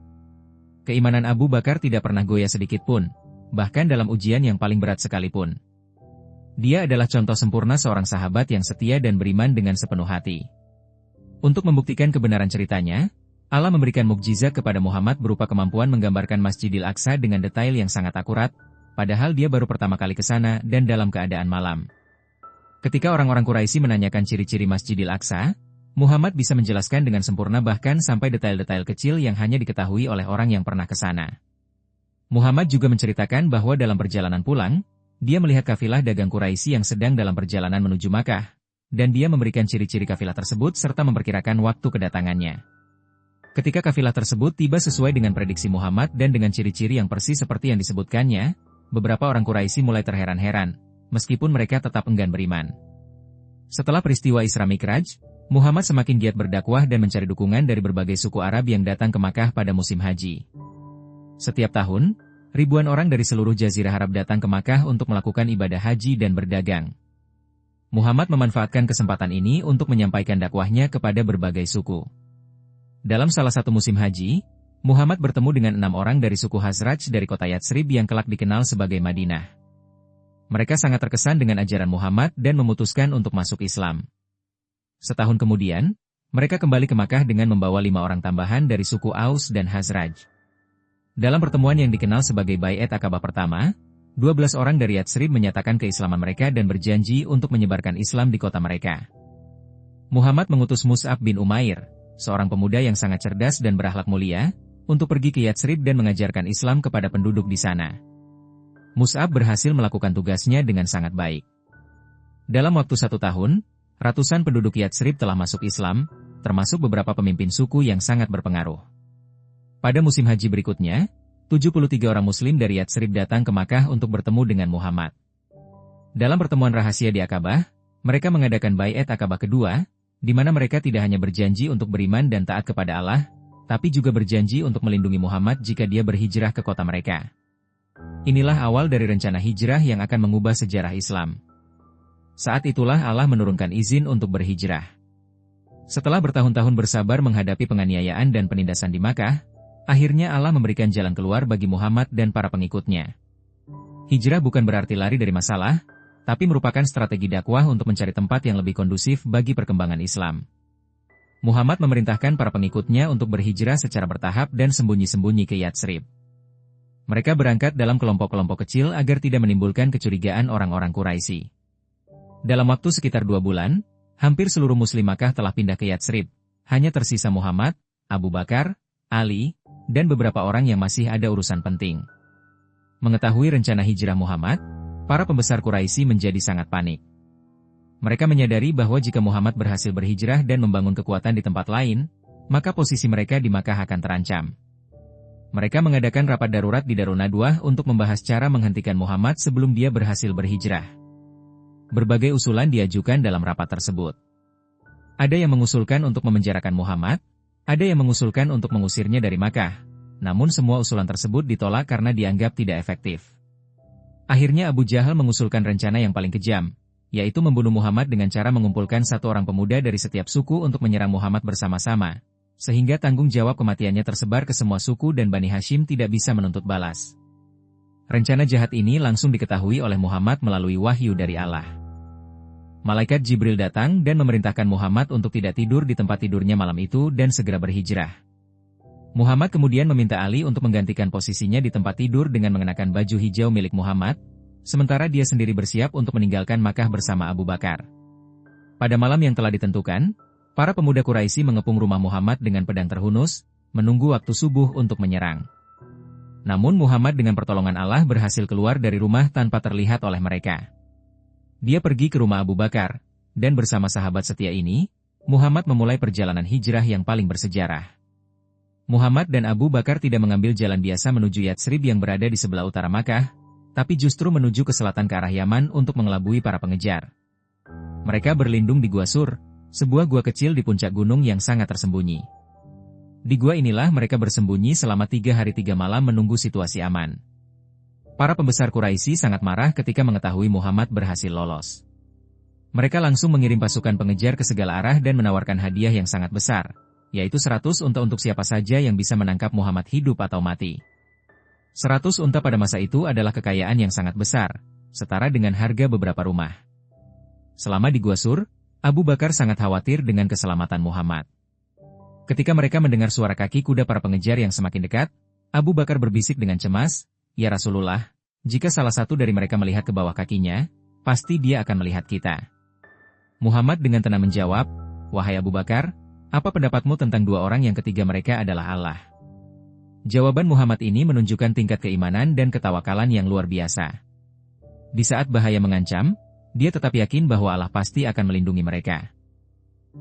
Keimanan Abu Bakar tidak pernah goyah sedikit pun, bahkan dalam ujian yang paling berat sekalipun. Dia adalah contoh sempurna seorang sahabat yang setia dan beriman dengan sepenuh hati. Untuk membuktikan kebenaran ceritanya, Allah memberikan mukjizat kepada Muhammad berupa kemampuan menggambarkan Masjidil Aqsa dengan detail yang sangat akurat, padahal dia baru pertama kali ke sana dan dalam keadaan malam. Ketika orang-orang Quraisy menanyakan ciri-ciri Masjidil Aqsa, Muhammad bisa menjelaskan dengan sempurna bahkan sampai detail-detail kecil yang hanya diketahui oleh orang yang pernah ke sana. Muhammad juga menceritakan bahwa dalam perjalanan pulang, dia melihat kafilah dagang Quraisy yang sedang dalam perjalanan menuju Makkah, dan dia memberikan ciri-ciri kafilah tersebut serta memperkirakan waktu kedatangannya. Ketika kafilah tersebut tiba sesuai dengan prediksi Muhammad dan dengan ciri-ciri yang persis seperti yang disebutkannya, beberapa orang Quraisy mulai terheran-heran, meskipun mereka tetap enggan beriman. Setelah peristiwa Isra Mi'raj, Muhammad semakin giat berdakwah dan mencari dukungan dari berbagai suku Arab yang datang ke Makkah pada musim haji. Setiap tahun, ribuan orang dari seluruh Jazirah Arab datang ke Makkah untuk melakukan ibadah haji dan berdagang. Muhammad memanfaatkan kesempatan ini untuk menyampaikan dakwahnya kepada berbagai suku. Dalam salah satu musim haji, Muhammad bertemu dengan 6 orang dari suku Khazraj dari kota Yatsrib yang kelak dikenal sebagai Madinah. Mereka sangat terkesan dengan ajaran Muhammad dan memutuskan untuk masuk Islam. Setahun kemudian, mereka kembali ke Makkah dengan membawa 5 orang tambahan dari suku Aus dan Khazraj. Dalam pertemuan yang dikenal sebagai Bai'at Aqabah pertama, 12 orang dari Yatsrib menyatakan keislaman mereka dan berjanji untuk menyebarkan Islam di kota mereka. Muhammad mengutus Mus'ab bin Umair, seorang pemuda yang sangat cerdas dan berakhlak mulia, untuk pergi ke Yatsrib dan mengajarkan Islam kepada penduduk di sana. Mus'ab berhasil melakukan tugasnya dengan sangat baik. Dalam waktu 1 tahun, ratusan penduduk Yatsrib telah masuk Islam, termasuk beberapa pemimpin suku yang sangat berpengaruh. Pada musim haji berikutnya, 73 orang Muslim dari Yatsrib datang ke Makkah untuk bertemu dengan Muhammad. Dalam pertemuan rahasia di Aqabah, mereka mengadakan Bai'at Aqabah kedua, di mana mereka tidak hanya berjanji untuk beriman dan taat kepada Allah, tapi juga berjanji untuk melindungi Muhammad jika dia berhijrah ke kota mereka. Inilah awal dari rencana hijrah yang akan mengubah sejarah Islam. Saat itulah Allah menurunkan izin untuk berhijrah. Setelah bertahun-tahun bersabar menghadapi penganiayaan dan penindasan di Makkah, akhirnya Allah memberikan jalan keluar bagi Muhammad dan para pengikutnya. Hijrah bukan berarti lari dari masalah, tapi merupakan strategi dakwah untuk mencari tempat yang lebih kondusif bagi perkembangan Islam. Muhammad memerintahkan para pengikutnya untuk berhijrah secara bertahap dan sembunyi-sembunyi ke Yatsrib. Mereka berangkat dalam kelompok-kelompok kecil agar tidak menimbulkan kecurigaan orang-orang Quraisy. Dalam waktu sekitar 2 bulan, hampir seluruh Muslim Makkah telah pindah ke Yatsrib. Hanya tersisa Muhammad, Abu Bakar, Ali, dan beberapa orang yang masih ada urusan penting. Mengetahui rencana hijrah Muhammad, para pembesar Quraisy menjadi sangat panik. Mereka menyadari bahwa jika Muhammad berhasil berhijrah dan membangun kekuatan di tempat lain, maka posisi mereka di Makkah akan terancam. Mereka mengadakan rapat darurat di Darun Nadwah untuk membahas cara menghentikan Muhammad sebelum dia berhasil berhijrah. Berbagai usulan diajukan dalam rapat tersebut. Ada yang mengusulkan untuk memenjarakan Muhammad, ada yang mengusulkan untuk mengusirnya dari Makkah. Namun semua usulan tersebut ditolak karena dianggap tidak efektif. Akhirnya Abu Jahal mengusulkan rencana yang paling kejam, yaitu membunuh Muhammad dengan cara mengumpulkan 1 orang pemuda dari setiap suku untuk menyerang Muhammad bersama-sama, sehingga tanggung jawab kematiannya tersebar ke semua suku dan Bani Hashim tidak bisa menuntut balas. Rencana jahat ini langsung diketahui oleh Muhammad melalui wahyu dari Allah. Malaikat Jibril datang dan memerintahkan Muhammad untuk tidak tidur di tempat tidurnya malam itu dan segera berhijrah. Muhammad kemudian meminta Ali untuk menggantikan posisinya di tempat tidur dengan mengenakan baju hijau milik Muhammad, sementara dia sendiri bersiap untuk meninggalkan Makkah bersama Abu Bakar. Pada malam yang telah ditentukan, para pemuda Quraisy mengepung rumah Muhammad dengan pedang terhunus, menunggu waktu subuh untuk menyerang. Namun Muhammad dengan pertolongan Allah berhasil keluar dari rumah tanpa terlihat oleh mereka. Dia pergi ke rumah Abu Bakar, dan bersama sahabat setia ini, Muhammad memulai perjalanan hijrah yang paling bersejarah. Muhammad dan Abu Bakar tidak mengambil jalan biasa menuju Yatsrib yang berada di sebelah utara Makkah, tapi justru menuju ke selatan ke arah Yaman untuk mengelabui para pengejar. Mereka berlindung di Gua Sur, sebuah gua kecil di puncak gunung yang sangat tersembunyi. Di gua inilah mereka bersembunyi selama 3 hari 3 malam menunggu situasi aman. Para pembesar Quraisy sangat marah ketika mengetahui Muhammad berhasil lolos. Mereka langsung mengirim pasukan pengejar ke segala arah dan menawarkan hadiah yang sangat besar, yaitu 100 unta untuk siapa saja yang bisa menangkap Muhammad hidup atau mati. 100 unta pada masa itu adalah kekayaan yang sangat besar, setara dengan harga beberapa rumah. Selama di Gua Sur, Abu Bakar sangat khawatir dengan keselamatan Muhammad. Ketika mereka mendengar suara kaki kuda para pengejar yang semakin dekat, Abu Bakar berbisik dengan cemas, "Ya Rasulullah, jika salah satu dari mereka melihat ke bawah kakinya, pasti dia akan melihat kita." Muhammad dengan tenang menjawab, "Wahai Abu Bakar, apa pendapatmu tentang 2 orang yang ketiga mereka adalah Allah?" Jawaban Muhammad ini menunjukkan tingkat keimanan dan ketawakalan yang luar biasa. Di saat bahaya mengancam, dia tetap yakin bahwa Allah pasti akan melindungi mereka.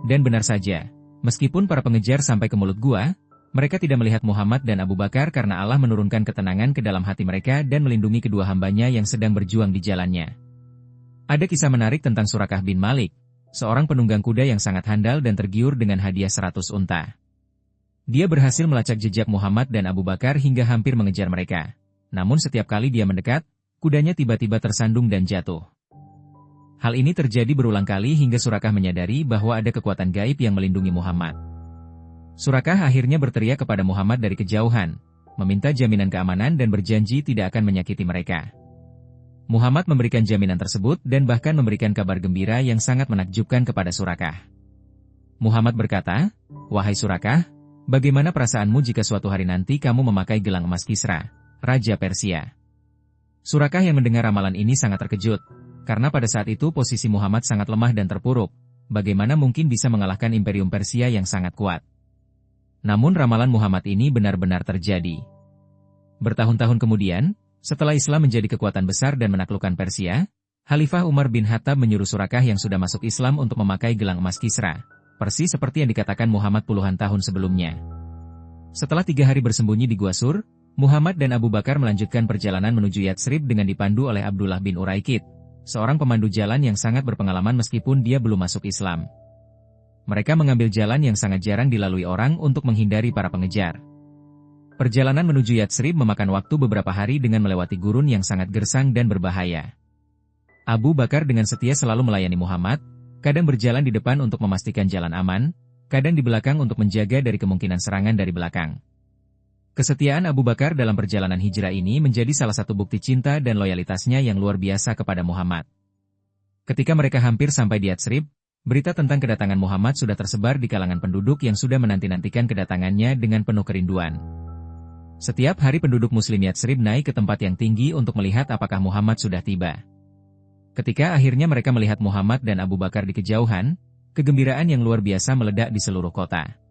Dan benar saja, meskipun para pengejar sampai ke mulut gua, mereka tidak melihat Muhammad dan Abu Bakar karena Allah menurunkan ketenangan ke dalam hati mereka dan melindungi kedua hambanya yang sedang berjuang di jalannya. Ada kisah menarik tentang Surakah bin Malik, seorang penunggang kuda yang sangat handal dan tergiur dengan hadiah 100 unta. Dia berhasil melacak jejak Muhammad dan Abu Bakar hingga hampir mengejar mereka. Namun setiap kali dia mendekat, kudanya tiba-tiba tersandung dan jatuh. Hal ini terjadi berulang kali hingga Surakah menyadari bahwa ada kekuatan gaib yang melindungi Muhammad. Surakah akhirnya berteriak kepada Muhammad dari kejauhan, meminta jaminan keamanan dan berjanji tidak akan menyakiti mereka. Muhammad memberikan jaminan tersebut dan bahkan memberikan kabar gembira yang sangat menakjubkan kepada Surakah. Muhammad berkata, "Wahai Surakah, bagaimana perasaanmu jika suatu hari nanti kamu memakai gelang emas Kisra, Raja Persia?" Surakah yang mendengar ramalan ini sangat terkejut, karena pada saat itu posisi Muhammad sangat lemah dan terpuruk. Bagaimana mungkin bisa mengalahkan Imperium Persia yang sangat kuat? Namun ramalan Muhammad ini benar-benar terjadi. Bertahun-tahun kemudian, setelah Islam menjadi kekuatan besar dan menaklukkan Persia, Khalifah Umar bin Khattab menyuruh Surakah yang sudah masuk Islam untuk memakai gelang emas Kisra, persis seperti yang dikatakan Muhammad puluhan tahun sebelumnya. Setelah 3 hari bersembunyi di Gua Sur, Muhammad dan Abu Bakar melanjutkan perjalanan menuju Yatsrib dengan dipandu oleh Abdullah bin Uraikid, seorang pemandu jalan yang sangat berpengalaman meskipun dia belum masuk Islam. Mereka mengambil jalan yang sangat jarang dilalui orang untuk menghindari para pengejar. Perjalanan menuju Yatsrib memakan waktu beberapa hari dengan melewati gurun yang sangat gersang dan berbahaya. Abu Bakar dengan setia selalu melayani Muhammad, kadang berjalan di depan untuk memastikan jalan aman, kadang di belakang untuk menjaga dari kemungkinan serangan dari belakang. Kesetiaan Abu Bakar dalam perjalanan hijrah ini menjadi salah satu bukti cinta dan loyalitasnya yang luar biasa kepada Muhammad. Ketika mereka hampir sampai di Yatsrib, berita tentang kedatangan Muhammad sudah tersebar di kalangan penduduk yang sudah menanti-nantikan kedatangannya dengan penuh kerinduan. Setiap hari penduduk Muslim Yatsrib naik ke tempat yang tinggi untuk melihat apakah Muhammad sudah tiba. Ketika akhirnya mereka melihat Muhammad dan Abu Bakar di kejauhan, kegembiraan yang luar biasa meledak di seluruh kota.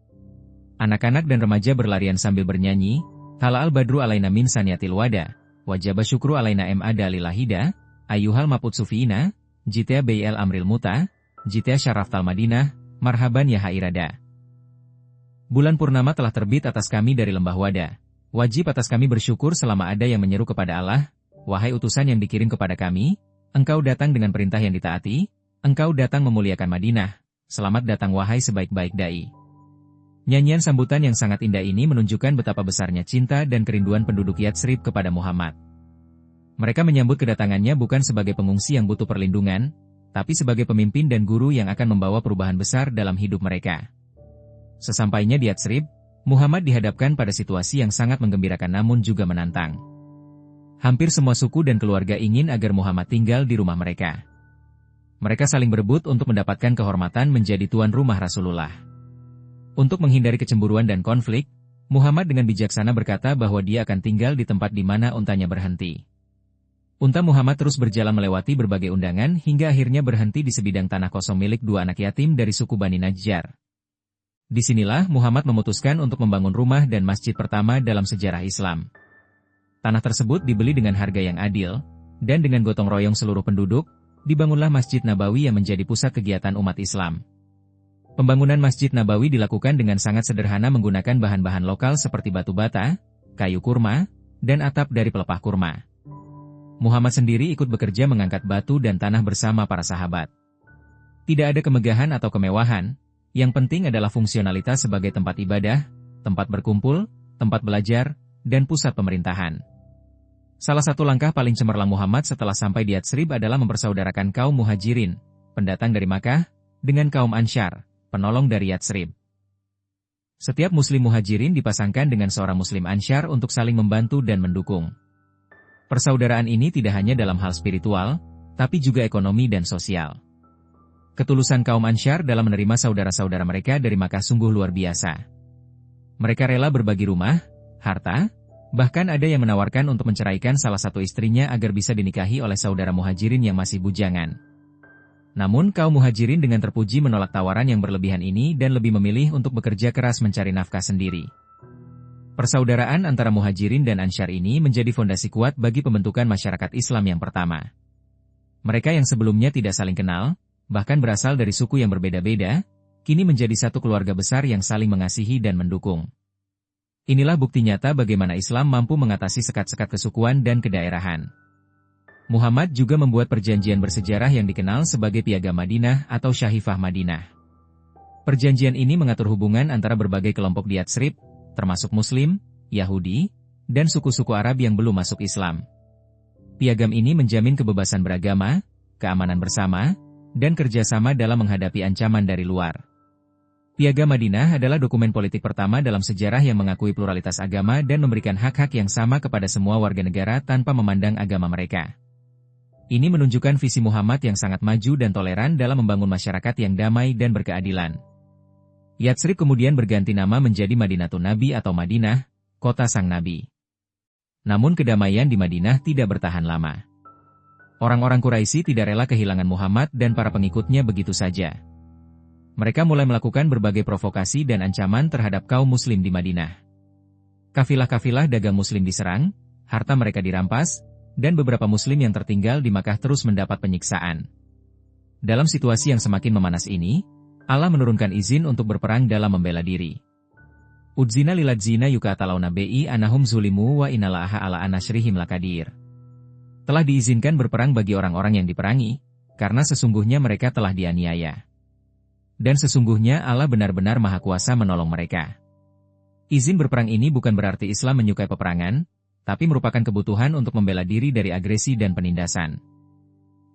Anak-anak dan remaja berlarian sambil bernyanyi, Hala al-Badru alaina min saniyatil wada, wajaba syukru alaina ma dalilahida, ayuhal maput sufiina, jitea bay'al amril muta, jitea syaraftal madinah, marhaban ya hairada. Bulan purnama telah terbit atas kami dari lembah Wada. Wajib atas kami bersyukur selama ada yang menyeru kepada Allah, wahai utusan yang dikirim kepada kami, engkau datang dengan perintah yang ditaati, engkau datang memuliakan Madinah, selamat datang wahai sebaik-baik dai. Nyanyian sambutan yang sangat indah ini menunjukkan betapa besarnya cinta dan kerinduan penduduk Yatsrib kepada Muhammad. Mereka menyambut kedatangannya bukan sebagai pengungsi yang butuh perlindungan, tapi sebagai pemimpin dan guru yang akan membawa perubahan besar dalam hidup mereka. Sesampainya di Yatsrib, Muhammad dihadapkan pada situasi yang sangat menggembirakan namun juga menantang. Hampir semua suku dan keluarga ingin agar Muhammad tinggal di rumah mereka. Mereka saling berebut untuk mendapatkan kehormatan menjadi tuan rumah Rasulullah. Untuk menghindari kecemburuan dan konflik, Muhammad dengan bijaksana berkata bahwa dia akan tinggal di tempat di mana untanya berhenti. Unta Muhammad terus berjalan melewati berbagai undangan hingga akhirnya berhenti di sebidang tanah kosong milik dua anak yatim dari suku Bani Najjar. Disinilah Muhammad memutuskan untuk membangun rumah dan masjid pertama dalam sejarah Islam. Tanah tersebut dibeli dengan harga yang adil, dan dengan gotong royong seluruh penduduk, dibangunlah Masjid Nabawi yang menjadi pusat kegiatan umat Islam. Pembangunan Masjid Nabawi dilakukan dengan sangat sederhana menggunakan bahan-bahan lokal seperti batu bata, kayu kurma, dan atap dari pelepah kurma. Muhammad sendiri ikut bekerja mengangkat batu dan tanah bersama para sahabat. Tidak ada kemegahan atau kemewahan, yang penting adalah fungsionalitas sebagai tempat ibadah, tempat berkumpul, tempat belajar, dan pusat pemerintahan. Salah satu langkah paling cemerlang Muhammad setelah sampai di Yatsrib adalah mempersaudarakan kaum Muhajirin, pendatang dari Makkah, dengan kaum Ansyar, penolong dari Yatsrib. Setiap Muslim Muhajirin dipasangkan dengan seorang Muslim Ansyar untuk saling membantu dan mendukung. Persaudaraan ini tidak hanya dalam hal spiritual, tapi juga ekonomi dan sosial. Ketulusan kaum Ansyar dalam menerima saudara-saudara mereka dari Makkah sungguh luar biasa. Mereka rela berbagi rumah, harta, bahkan ada yang menawarkan untuk menceraikan salah satu istrinya agar bisa dinikahi oleh saudara Muhajirin yang masih bujangan. Namun kaum Muhajirin dengan terpuji menolak tawaran yang berlebihan ini dan lebih memilih untuk bekerja keras mencari nafkah sendiri. Persaudaraan antara Muhajirin dan Ansyar ini menjadi fondasi kuat bagi pembentukan masyarakat Islam yang pertama. Mereka yang sebelumnya tidak saling kenal, bahkan berasal dari suku yang berbeda-beda, kini menjadi satu keluarga besar yang saling mengasihi dan mendukung. Inilah bukti nyata bagaimana Islam mampu mengatasi sekat-sekat kesukuan dan kedaerahan. Muhammad juga membuat perjanjian bersejarah yang dikenal sebagai Piagam Madinah atau Syahifah Madinah. Perjanjian ini mengatur hubungan antara berbagai kelompok di Yatsrib, termasuk Muslim, Yahudi, dan suku-suku Arab yang belum masuk Islam. Piagam ini menjamin kebebasan beragama, keamanan bersama, dan kerjasama dalam menghadapi ancaman dari luar. Piagam Madinah adalah dokumen politik pertama dalam sejarah yang mengakui pluralitas agama dan memberikan hak-hak yang sama kepada semua warga negara tanpa memandang agama mereka. Ini menunjukkan visi Muhammad yang sangat maju dan toleran dalam membangun masyarakat yang damai dan berkeadilan. Yatsrib kemudian berganti nama menjadi Madinatun Nabi atau Madinah, kota sang Nabi. Namun kedamaian di Madinah tidak bertahan lama. Orang-orang Quraisy tidak rela kehilangan Muhammad dan para pengikutnya begitu saja. Mereka mulai melakukan berbagai provokasi dan ancaman terhadap kaum Muslim di Madinah. Kafilah-kafilah dagang Muslim diserang, harta mereka dirampas, dan beberapa Muslim yang tertinggal di Makkah terus mendapat penyiksaan. Dalam situasi yang semakin memanas ini, Allah menurunkan izin untuk berperang dalam membela diri. Udzina liladzina yuqataluna bi anahum zulimu wa inalaha ala anasyrihim lakadir. Telah diizinkan berperang bagi orang-orang yang diperangi, karena sesungguhnya mereka telah dianiaya. Dan sesungguhnya Allah benar-benar Maha Kuasa menolong mereka. Izin berperang ini bukan berarti Islam menyukai peperangan, tapi merupakan kebutuhan untuk membela diri dari agresi dan penindasan.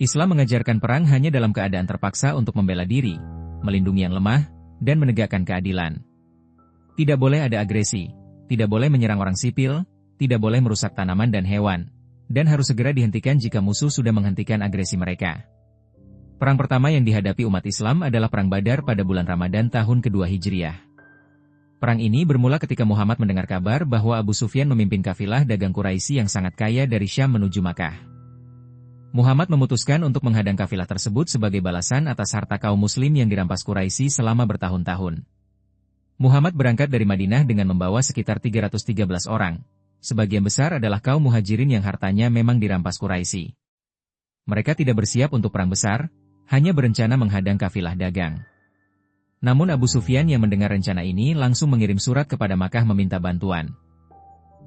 Islam mengajarkan perang hanya dalam keadaan terpaksa untuk membela diri, melindungi yang lemah, dan menegakkan keadilan. Tidak boleh ada agresi, tidak boleh menyerang orang sipil, tidak boleh merusak tanaman dan hewan, dan harus segera dihentikan jika musuh sudah menghentikan agresi mereka. Perang pertama yang dihadapi umat Islam adalah Perang Badar pada bulan Ramadan tahun kedua Hijriah. Perang ini bermula ketika Muhammad mendengar kabar bahwa Abu Sufyan memimpin kafilah dagang Quraisy yang sangat kaya dari Syam menuju Makkah. Muhammad memutuskan untuk menghadang kafilah tersebut sebagai balasan atas harta kaum muslim yang dirampas Quraisy selama bertahun-tahun. Muhammad berangkat dari Madinah dengan membawa sekitar 313 orang. Sebagian besar adalah kaum muhajirin yang hartanya memang dirampas Quraisy. Mereka tidak bersiap untuk perang besar, hanya berencana menghadang kafilah dagang. Namun Abu Sufyan yang mendengar rencana ini langsung mengirim surat kepada Makkah meminta bantuan.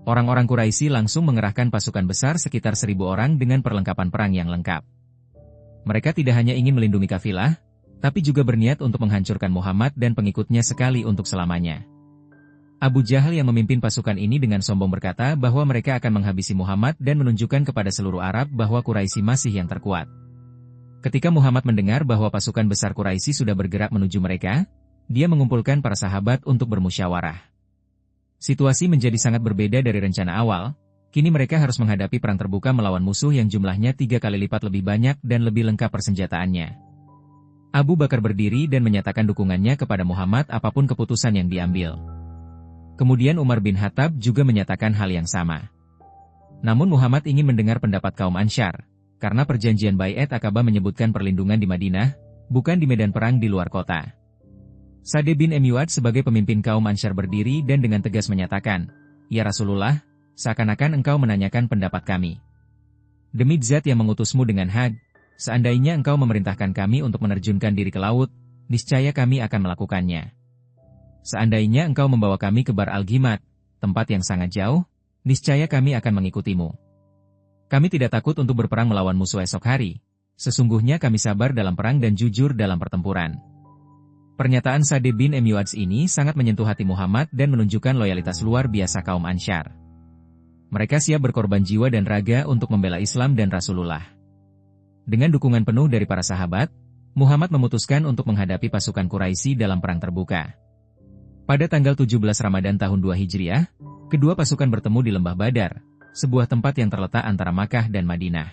Orang-orang Quraisy langsung mengerahkan pasukan besar sekitar 1.000 orang dengan perlengkapan perang yang lengkap. Mereka tidak hanya ingin melindungi kafilah, tapi juga berniat untuk menghancurkan Muhammad dan pengikutnya sekali untuk selamanya. Abu Jahal yang memimpin pasukan ini dengan sombong berkata bahwa mereka akan menghabisi Muhammad dan menunjukkan kepada seluruh Arab bahwa Quraisy masih yang terkuat. Ketika Muhammad mendengar bahwa pasukan besar Quraisy sudah bergerak menuju mereka, dia mengumpulkan para sahabat untuk bermusyawarah. Situasi menjadi sangat berbeda dari rencana awal, kini mereka harus menghadapi perang terbuka melawan musuh yang jumlahnya 3 kali lipat lebih banyak dan lebih lengkap persenjataannya. Abu Bakar berdiri dan menyatakan dukungannya kepada Muhammad apapun keputusan yang diambil. Kemudian Umar bin Khattab juga menyatakan hal yang sama. Namun Muhammad ingin mendengar pendapat kaum Ansyar, karena perjanjian Baiat Aqabah menyebutkan perlindungan di Madinah, bukan di medan perang di luar kota. Sa'd bin Mu'adz sebagai pemimpin kaum Ansyar berdiri dan dengan tegas menyatakan, "Ya Rasulullah, seakan-akan engkau menanyakan pendapat kami. Demi Zat yang mengutusmu dengan hak, seandainya engkau memerintahkan kami untuk menerjunkan diri ke laut, niscaya kami akan melakukannya. Seandainya engkau membawa kami ke Bar al-Ghimat, tempat yang sangat jauh, niscaya kami akan mengikutimu. Kami tidak takut untuk berperang melawan musuh esok hari. Sesungguhnya kami sabar dalam perang dan jujur dalam pertempuran." Pernyataan Sa'd bin Mu'adz ini sangat menyentuh hati Muhammad dan menunjukkan loyalitas luar biasa kaum Ansyar. Mereka siap berkorban jiwa dan raga untuk membela Islam dan Rasulullah. Dengan dukungan penuh dari para sahabat, Muhammad memutuskan untuk menghadapi pasukan Quraisy dalam perang terbuka. Pada tanggal 17 Ramadan tahun 2 Hijriah, kedua pasukan bertemu di Lembah Badar, sebuah tempat yang terletak antara Makkah dan Madinah.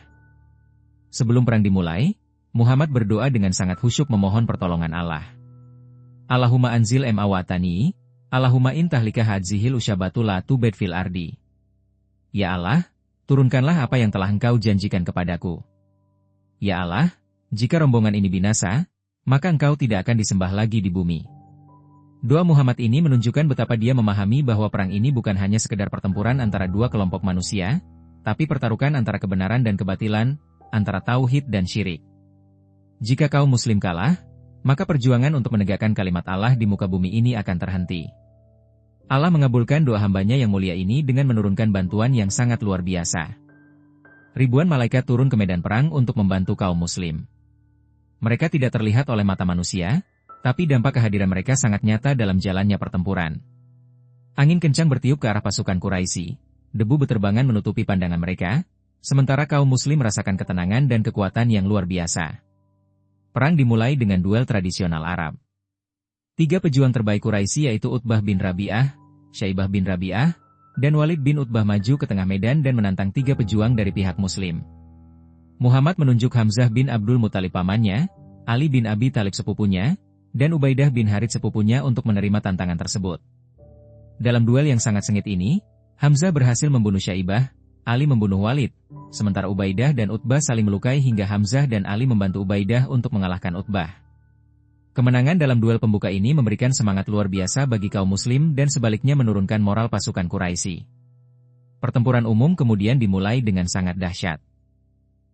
Sebelum perang dimulai, Muhammad berdoa dengan sangat khusyuk memohon pertolongan Allah. Allahumma anzil watani, Allahumma in tahlika hadzihil usyabatu la tubed fil ardi. Ya Allah, turunkanlah apa yang telah engkau janjikan kepadaku. Ya Allah, jika rombongan ini binasa, maka engkau tidak akan disembah lagi di bumi. Doa Muhammad ini menunjukkan betapa dia memahami bahwa perang ini bukan hanya sekedar pertempuran antara dua kelompok manusia, tapi pertaruhan antara kebenaran dan kebatilan, antara tauhid dan syirik. Jika kaum muslim kalah, maka perjuangan untuk menegakkan kalimat Allah di muka bumi ini akan terhenti. Allah mengabulkan doa hambanya yang mulia ini dengan menurunkan bantuan yang sangat luar biasa. Ribuan malaikat turun ke medan perang untuk membantu kaum muslim. Mereka tidak terlihat oleh mata manusia, tapi dampak kehadiran mereka sangat nyata dalam jalannya pertempuran. Angin kencang bertiup ke arah pasukan Quraisy, debu beterbangan menutupi pandangan mereka, sementara kaum muslim merasakan ketenangan dan kekuatan yang luar biasa. Perang dimulai dengan duel tradisional Arab. 3 pejuang terbaik Quraisy yaitu Utbah bin Rabi'ah, Syaibah bin Rabi'ah, dan Walid bin Utbah maju ke tengah medan dan menantang 3 pejuang dari pihak muslim. Muhammad menunjuk Hamzah bin Abdul Muthalib pamannya, Ali bin Abi Thalib sepupunya, dan Ubaidah bin Harits sepupunya untuk menerima tantangan tersebut. Dalam duel yang sangat sengit ini, Hamzah berhasil membunuh Syaibah, Ali membunuh Walid, sementara Ubaidah dan Utbah saling melukai hingga Hamzah dan Ali membantu Ubaidah untuk mengalahkan Utbah. Kemenangan dalam duel pembuka ini memberikan semangat luar biasa bagi kaum muslim dan sebaliknya menurunkan moral pasukan Quraisy. Pertempuran umum kemudian dimulai dengan sangat dahsyat.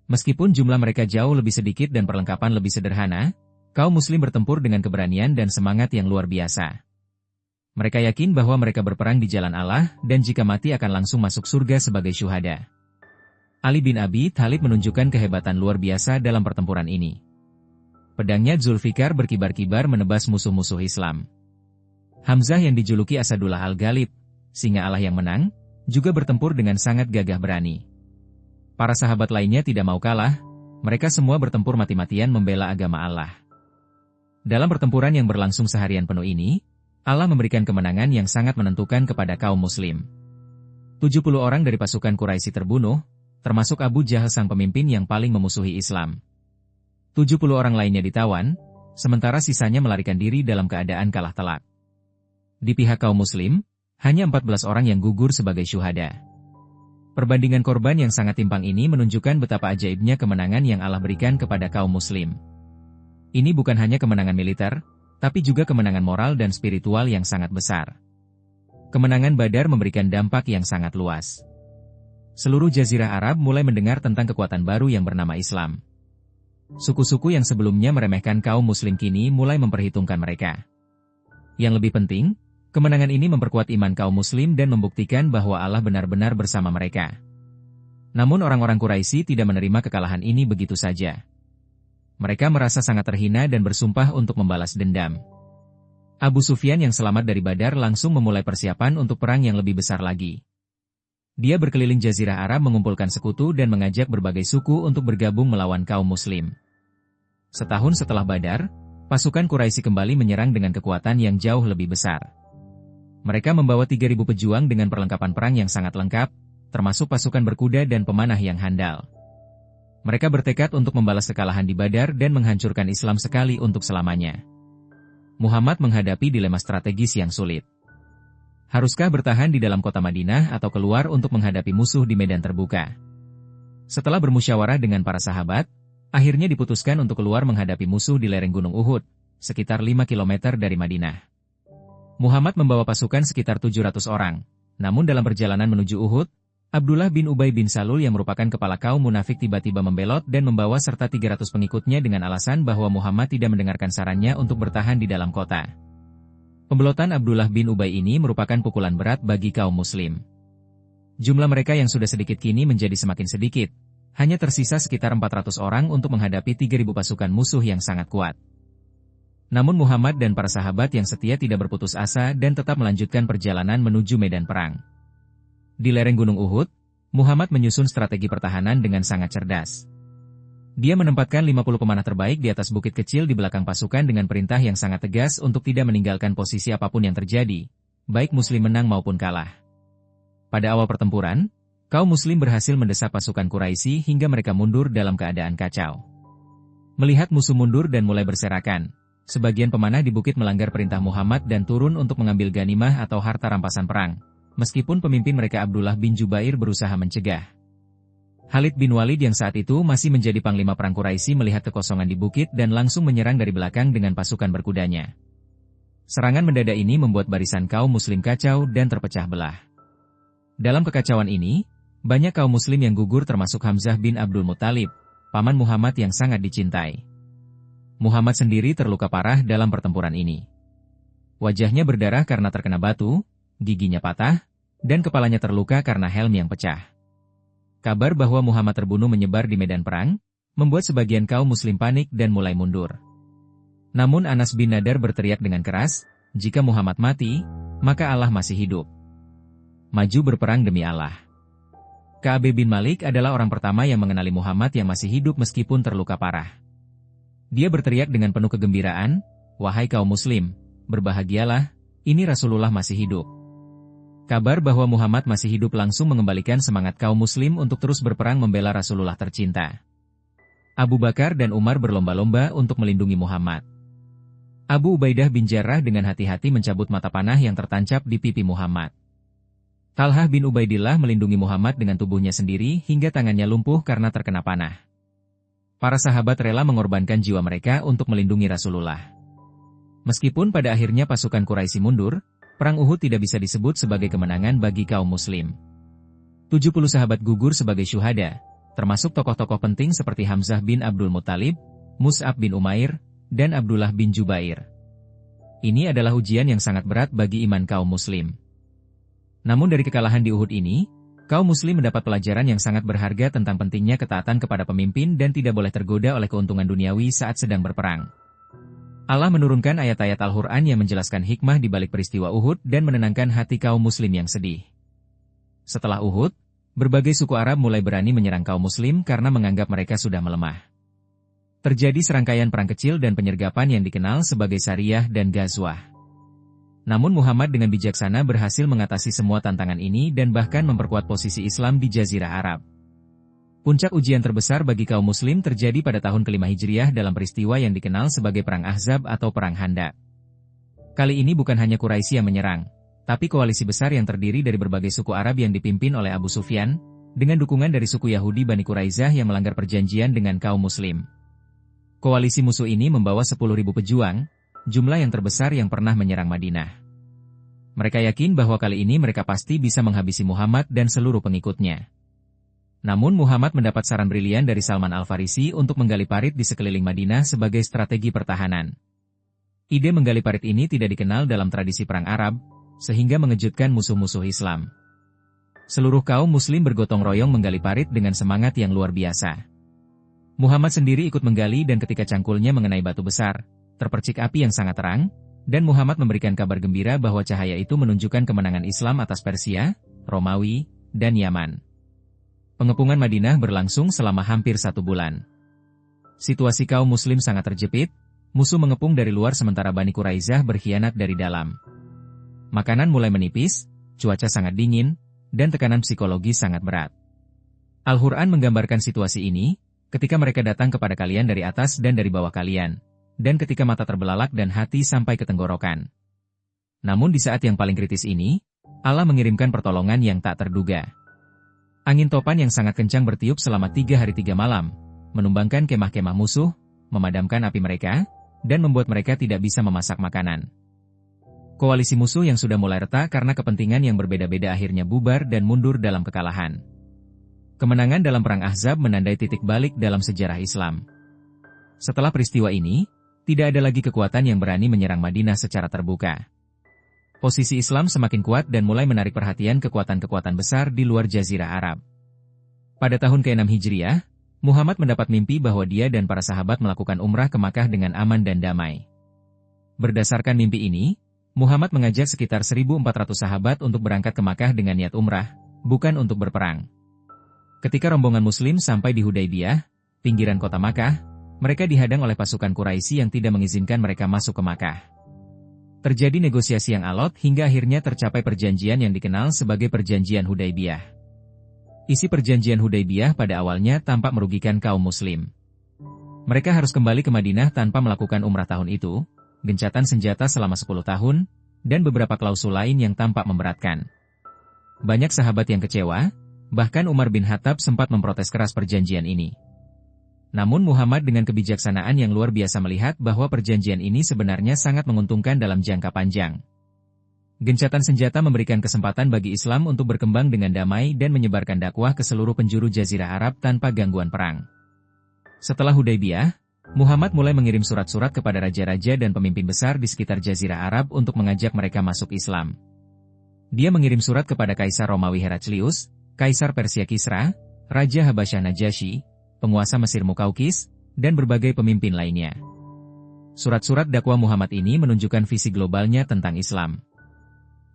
Meskipun jumlah mereka jauh lebih sedikit dan perlengkapan lebih sederhana, kaum muslim bertempur dengan keberanian dan semangat yang luar biasa. Mereka yakin bahwa mereka berperang di jalan Allah dan jika mati akan langsung masuk surga sebagai syuhada. Ali bin Abi Thalib menunjukkan kehebatan luar biasa dalam pertempuran ini. Pedangnya Zulfikar berkibar-kibar menebas musuh-musuh Islam. Hamzah yang dijuluki Asadullah Al-Ghalib, singa Allah yang menang, juga bertempur dengan sangat gagah berani. Para sahabat lainnya tidak mau kalah, mereka semua bertempur mati-matian membela agama Allah. Dalam pertempuran yang berlangsung seharian penuh ini, Allah memberikan kemenangan yang sangat menentukan kepada kaum muslim. 70 orang dari pasukan Quraisy terbunuh, termasuk Abu Jahal sang pemimpin yang paling memusuhi Islam. 70 orang lainnya ditawan, sementara sisanya melarikan diri dalam keadaan kalah telak. Di pihak kaum muslim, hanya 14 orang yang gugur sebagai syuhada. Perbandingan korban yang sangat timpang ini menunjukkan betapa ajaibnya kemenangan yang Allah berikan kepada kaum muslim. Ini bukan hanya kemenangan militer, tapi juga kemenangan moral dan spiritual yang sangat besar. Kemenangan Badar memberikan dampak yang sangat luas. Seluruh jazirah Arab mulai mendengar tentang kekuatan baru yang bernama Islam. Suku-suku yang sebelumnya meremehkan kaum muslim kini mulai memperhitungkan mereka. Yang lebih penting, kemenangan ini memperkuat iman kaum muslim dan membuktikan bahwa Allah benar-benar bersama mereka. Namun orang-orang Quraisy tidak menerima kekalahan ini begitu saja. Mereka merasa sangat terhina dan bersumpah untuk membalas dendam. Abu Sufyan yang selamat dari Badar langsung memulai persiapan untuk perang yang lebih besar lagi. Dia berkeliling Jazirah Arab mengumpulkan sekutu dan mengajak berbagai suku untuk bergabung melawan kaum muslim. Setahun setelah Badar, pasukan Quraisy kembali menyerang dengan kekuatan yang jauh lebih besar. Mereka membawa 3.000 pejuang dengan perlengkapan perang yang sangat lengkap, termasuk pasukan berkuda dan pemanah yang handal. Mereka bertekad untuk membalas kekalahan di Badar dan menghancurkan Islam sekali untuk selamanya. Muhammad menghadapi dilema strategis yang sulit. Haruskah bertahan di dalam kota Madinah atau keluar untuk menghadapi musuh di medan terbuka? Setelah bermusyawarah dengan para sahabat, akhirnya diputuskan untuk keluar menghadapi musuh di lereng Gunung Uhud, sekitar 5 km dari Madinah. Muhammad membawa pasukan sekitar 700 orang, namun dalam perjalanan menuju Uhud, Abdullah bin Ubay bin Salul yang merupakan kepala kaum munafik tiba-tiba membelot dan membawa serta 300 pengikutnya dengan alasan bahwa Muhammad tidak mendengarkan sarannya untuk bertahan di dalam kota. Pembelotan Abdullah bin Ubay ini merupakan pukulan berat bagi kaum muslim. Jumlah mereka yang sudah sedikit kini menjadi semakin sedikit, hanya tersisa sekitar 400 orang untuk menghadapi 3.000 pasukan musuh yang sangat kuat. Namun Muhammad dan para sahabat yang setia tidak berputus asa dan tetap melanjutkan perjalanan menuju medan perang. Di lereng Gunung Uhud, Muhammad menyusun strategi pertahanan dengan sangat cerdas. Dia menempatkan 50 pemanah terbaik di atas bukit kecil di belakang pasukan dengan perintah yang sangat tegas untuk tidak meninggalkan posisi apapun yang terjadi, baik muslim menang maupun kalah. Pada awal pertempuran, kaum muslim berhasil mendesak pasukan Quraisy hingga mereka mundur dalam keadaan kacau. Melihat musuh mundur dan mulai berserakan, sebagian pemanah di bukit melanggar perintah Muhammad dan turun untuk mengambil ganimah atau harta rampasan perang. Meskipun pemimpin mereka Abdullah bin Jubair berusaha mencegah. Khalid bin Walid yang saat itu masih menjadi panglima perang Quraisy melihat kekosongan di bukit dan langsung menyerang dari belakang dengan pasukan berkudanya. Serangan mendadak ini membuat barisan kaum muslim kacau dan terpecah belah. Dalam kekacauan ini, banyak kaum muslim yang gugur termasuk Hamzah bin Abdul Muttalib, paman Muhammad yang sangat dicintai. Muhammad sendiri terluka parah dalam pertempuran ini. Wajahnya berdarah karena terkena batu, giginya patah, dan kepalanya terluka karena helm yang pecah. Kabar bahwa Muhammad terbunuh menyebar di medan perang, membuat sebagian kaum muslim panik dan mulai mundur. Namun Anas bin Nadar berteriak dengan keras, jika Muhammad mati, maka Allah masih hidup. Maju berperang demi Allah. Ka'ab bin Malik adalah orang pertama yang mengenali Muhammad yang masih hidup meskipun terluka parah. Dia berteriak dengan penuh kegembiraan, wahai kaum muslim, berbahagialah, ini Rasulullah masih hidup. Kabar bahwa Muhammad masih hidup langsung mengembalikan semangat kaum muslim untuk terus berperang membela Rasulullah tercinta. Abu Bakar dan Umar berlomba-lomba untuk melindungi Muhammad. Abu Ubaidah bin Jarrah dengan hati-hati mencabut mata panah yang tertancap di pipi Muhammad. Talhah bin Ubaidillah melindungi Muhammad dengan tubuhnya sendiri hingga tangannya lumpuh karena terkena panah. Para sahabat rela mengorbankan jiwa mereka untuk melindungi Rasulullah. Meskipun pada akhirnya pasukan Quraisy mundur, Perang Uhud tidak bisa disebut sebagai kemenangan bagi kaum muslim. 70 sahabat gugur sebagai syuhada, termasuk tokoh-tokoh penting seperti Hamzah bin Abdul Muttalib, Mus'ab bin Umair, dan Abdullah bin Jubair. Ini adalah ujian yang sangat berat bagi iman kaum muslim. Namun dari kekalahan di Uhud ini, kaum muslim mendapat pelajaran yang sangat berharga tentang pentingnya ketaatan kepada pemimpin dan tidak boleh tergoda oleh keuntungan duniawi saat sedang berperang. Allah menurunkan ayat-ayat Al-Quran yang menjelaskan hikmah di balik peristiwa Uhud dan menenangkan hati kaum muslim yang sedih. Setelah Uhud, berbagai suku Arab mulai berani menyerang kaum muslim karena menganggap mereka sudah melemah. Terjadi serangkaian perang kecil dan penyergapan yang dikenal sebagai Sariyah dan Ghazwah. Namun Muhammad dengan bijaksana berhasil mengatasi semua tantangan ini dan bahkan memperkuat posisi Islam di Jazirah Arab. Puncak ujian terbesar bagi kaum muslim terjadi pada tahun ke-5 Hijriah dalam peristiwa yang dikenal sebagai Perang Ahzab atau Perang Khandaq. Kali ini bukan hanya Quraisy yang menyerang, tapi koalisi besar yang terdiri dari berbagai suku Arab yang dipimpin oleh Abu Sufyan, dengan dukungan dari suku Yahudi Bani Quraisyah yang melanggar perjanjian dengan kaum muslim. Koalisi musuh ini membawa 10.000 pejuang, jumlah yang terbesar yang pernah menyerang Madinah. Mereka yakin bahwa kali ini mereka pasti bisa menghabisi Muhammad dan seluruh pengikutnya. Namun Muhammad mendapat saran brilian dari Salman Al-Farisi untuk menggali parit di sekeliling Madinah sebagai strategi pertahanan. Ide menggali parit ini tidak dikenal dalam tradisi perang Arab, sehingga mengejutkan musuh-musuh Islam. Seluruh kaum muslim bergotong royong menggali parit dengan semangat yang luar biasa. Muhammad sendiri ikut menggali dan ketika cangkulnya mengenai batu besar, terpercik api yang sangat terang, dan Muhammad memberikan kabar gembira bahwa cahaya itu menunjukkan kemenangan Islam atas Persia, Romawi, dan Yaman. Pengepungan Madinah berlangsung selama hampir 1 bulan. Situasi kaum muslim sangat terjepit, musuh mengepung dari luar sementara Bani Quraisyah berkhianat dari dalam. Makanan mulai menipis, cuaca sangat dingin, dan tekanan psikologi sangat berat. Al-Quran menggambarkan situasi ini, ketika mereka datang kepada kalian dari atas dan dari bawah kalian, dan ketika mata terbelalak dan hati sampai ke tenggorokan. Namun di saat yang paling kritis ini, Allah mengirimkan pertolongan yang tak terduga. Angin topan yang sangat kencang bertiup selama 3 hari 3 malam, menumbangkan kemah-kemah musuh, memadamkan api mereka, dan membuat mereka tidak bisa memasak makanan. Koalisi musuh yang sudah mulai retak karena kepentingan yang berbeda-beda akhirnya bubar dan mundur dalam kekalahan. Kemenangan dalam Perang Ahzab menandai titik balik dalam sejarah Islam. Setelah peristiwa ini, tidak ada lagi kekuatan yang berani menyerang Madinah secara terbuka. Posisi Islam semakin kuat dan mulai menarik perhatian kekuatan-kekuatan besar di luar Jazirah Arab. Pada tahun ke-6 Hijriah, Muhammad mendapat mimpi bahwa dia dan para sahabat melakukan umrah ke Makkah dengan aman dan damai. Berdasarkan mimpi ini, Muhammad mengajak sekitar 1.400 sahabat untuk berangkat ke Makkah dengan niat umrah, bukan untuk berperang. Ketika rombongan Muslim sampai di Hudaybiyah, pinggiran kota Makkah, mereka dihadang oleh pasukan Quraisy yang tidak mengizinkan mereka masuk ke Makkah. Terjadi negosiasi yang alot hingga akhirnya tercapai perjanjian yang dikenal sebagai Perjanjian Hudaybiyah. Isi Perjanjian Hudaybiyah pada awalnya tampak merugikan kaum Muslim. Mereka harus kembali ke Madinah tanpa melakukan umrah tahun itu, gencatan senjata selama 10 tahun, dan beberapa klausul lain yang tampak memberatkan. Banyak sahabat yang kecewa, bahkan Umar bin Khattab sempat memprotes keras perjanjian ini. Namun Muhammad dengan kebijaksanaan yang luar biasa melihat bahwa perjanjian ini sebenarnya sangat menguntungkan dalam jangka panjang. Gencatan senjata memberikan kesempatan bagi Islam untuk berkembang dengan damai dan menyebarkan dakwah ke seluruh penjuru Jazirah Arab tanpa gangguan perang. Setelah Hudaybiyah, Muhammad mulai mengirim surat-surat kepada raja-raja dan pemimpin besar di sekitar Jazirah Arab untuk mengajak mereka masuk Islam. Dia mengirim surat kepada Kaisar Romawi Heraklius, Kaisar Persia Kisra, Raja Habasyah Najasyi, penguasa Mesir Mukaukis, dan berbagai pemimpin lainnya. Surat-surat dakwah Muhammad ini menunjukkan visi globalnya tentang Islam.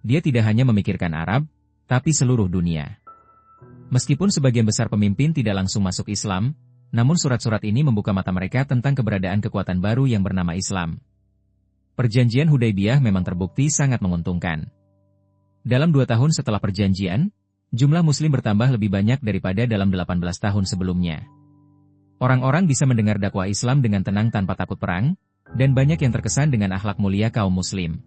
Dia tidak hanya memikirkan Arab, tapi seluruh dunia. Meskipun sebagian besar pemimpin tidak langsung masuk Islam, namun surat-surat ini membuka mata mereka tentang keberadaan kekuatan baru yang bernama Islam. Perjanjian Hudaybiyah memang terbukti sangat menguntungkan. Dalam 2 tahun setelah perjanjian, jumlah Muslim bertambah lebih banyak daripada dalam 18 tahun sebelumnya. Orang-orang bisa mendengar dakwah Islam dengan tenang tanpa takut perang, dan banyak yang terkesan dengan akhlak mulia kaum Muslim.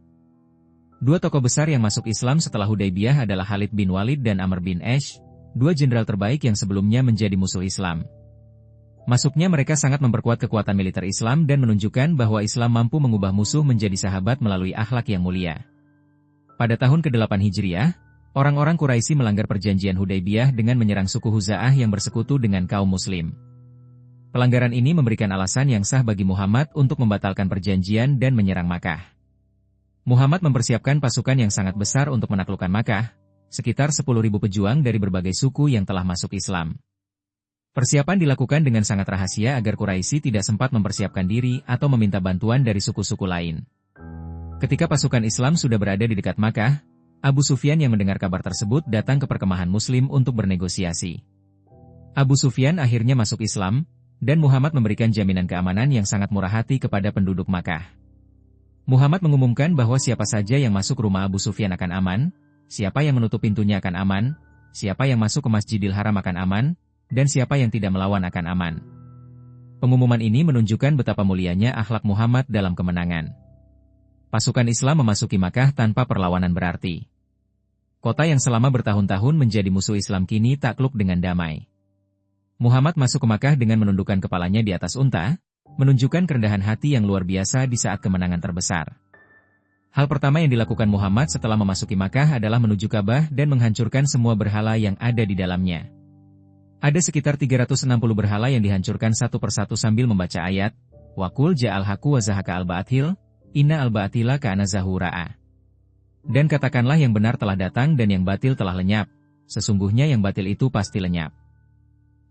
2 tokoh besar yang masuk Islam setelah Hudaybiyah adalah Khalid bin Walid dan Amr bin Ash, 2 jenderal terbaik yang sebelumnya menjadi musuh Islam. Masuknya mereka sangat memperkuat kekuatan militer Islam dan menunjukkan bahwa Islam mampu mengubah musuh menjadi sahabat melalui akhlak yang mulia. Pada tahun ke-8 Hijriah, orang-orang Quraisy melanggar perjanjian Hudaybiyah dengan menyerang suku Huza'ah yang bersekutu dengan kaum Muslim. Pelanggaran ini memberikan alasan yang sah bagi Muhammad untuk membatalkan perjanjian dan menyerang Makkah. Muhammad mempersiapkan pasukan yang sangat besar untuk menaklukkan Makkah, sekitar 10.000 pejuang dari berbagai suku yang telah masuk Islam. Persiapan dilakukan dengan sangat rahasia agar Quraisy tidak sempat mempersiapkan diri atau meminta bantuan dari suku-suku lain. Ketika pasukan Islam sudah berada di dekat Makkah, Abu Sufyan yang mendengar kabar tersebut datang ke perkemahan Muslim untuk bernegosiasi. Abu Sufyan akhirnya masuk Islam, dan Muhammad memberikan jaminan keamanan yang sangat murah hati kepada penduduk Makkah. Muhammad mengumumkan bahwa siapa saja yang masuk rumah Abu Sufyan akan aman, siapa yang menutup pintunya akan aman, siapa yang masuk ke Masjidil Haram akan aman, dan siapa yang tidak melawan akan aman. Pengumuman ini menunjukkan betapa mulianya akhlak Muhammad dalam kemenangan. Pasukan Islam memasuki Makkah tanpa perlawanan berarti. Kota yang selama bertahun-tahun menjadi musuh Islam kini takluk dengan damai. Muhammad masuk ke Makkah dengan menundukkan kepalanya di atas unta, menunjukkan kerendahan hati yang luar biasa di saat kemenangan terbesar. Hal pertama yang dilakukan Muhammad setelah memasuki Makkah adalah menuju Ka'bah dan menghancurkan semua berhala yang ada di dalamnya. Ada sekitar 360 berhala yang dihancurkan satu persatu sambil membaca ayat, Wa qul ja'al haqqu wa zahaka al-ba'athil, inna al-ba'atila ka'ana zahura'a. Dan katakanlah yang benar telah datang dan yang batil telah lenyap, sesungguhnya yang batil itu pasti lenyap.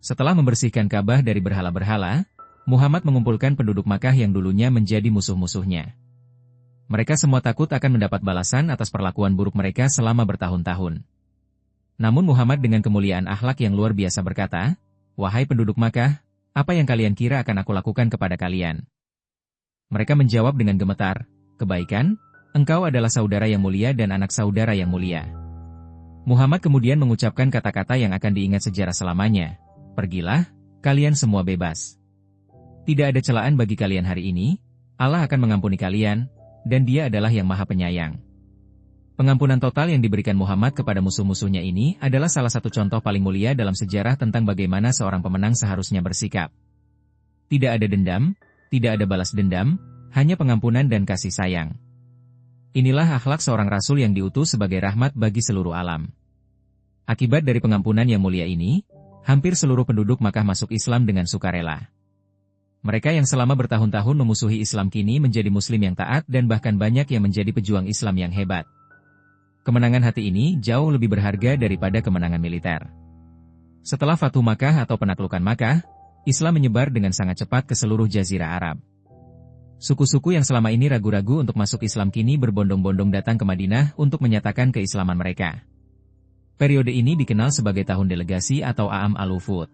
Setelah membersihkan Ka'bah dari berhala-berhala, Muhammad mengumpulkan penduduk Makkah yang dulunya menjadi musuh-musuhnya. Mereka semua takut akan mendapat balasan atas perlakuan buruk mereka selama bertahun-tahun. Namun Muhammad dengan kemuliaan akhlak yang luar biasa berkata, Wahai penduduk Makkah, apa yang kalian kira akan aku lakukan kepada kalian? Mereka menjawab dengan gemetar, kebaikan, engkau adalah saudara yang mulia dan anak saudara yang mulia. Muhammad kemudian mengucapkan kata-kata yang akan diingat sejarah selamanya, pergilah, kalian semua bebas. Tidak ada celaan bagi kalian hari ini, Allah akan mengampuni kalian, dan Dia adalah yang Maha Penyayang. Pengampunan total yang diberikan Muhammad kepada musuh-musuhnya ini adalah salah satu contoh paling mulia dalam sejarah tentang bagaimana seorang pemenang seharusnya bersikap. Tidak ada dendam, tidak ada balas dendam, hanya pengampunan dan kasih sayang. Inilah akhlak seorang rasul yang diutus sebagai rahmat bagi seluruh alam. Akibat dari pengampunan yang mulia ini, hampir seluruh penduduk Makkah masuk Islam dengan sukarela. Mereka yang selama bertahun-tahun memusuhi Islam kini menjadi muslim yang taat dan bahkan banyak yang menjadi pejuang Islam yang hebat. Kemenangan hati ini jauh lebih berharga daripada kemenangan militer. Setelah Fathu Makkah atau penaklukan Makkah, Islam menyebar dengan sangat cepat ke seluruh jazirah Arab. Suku-suku yang selama ini ragu-ragu untuk masuk Islam kini berbondong-bondong datang ke Madinah untuk menyatakan keislaman mereka. Periode ini dikenal sebagai tahun delegasi atau Aam al-Wufud.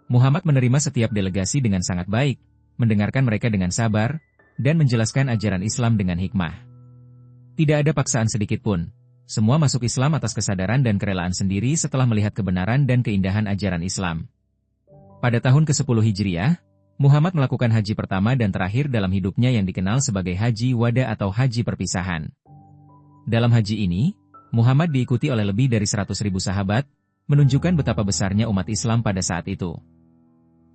Muhammad menerima setiap delegasi dengan sangat baik, mendengarkan mereka dengan sabar, dan menjelaskan ajaran Islam dengan hikmah. Tidak ada paksaan sedikit pun. Semua masuk Islam atas kesadaran dan kerelaan sendiri setelah melihat kebenaran dan keindahan ajaran Islam. Pada tahun ke-10 Hijriah, Muhammad melakukan haji pertama dan terakhir dalam hidupnya yang dikenal sebagai Haji Wada atau Haji Perpisahan. Dalam haji ini, Muhammad diikuti oleh lebih dari 100.000 sahabat, menunjukkan betapa besarnya umat Islam pada saat itu.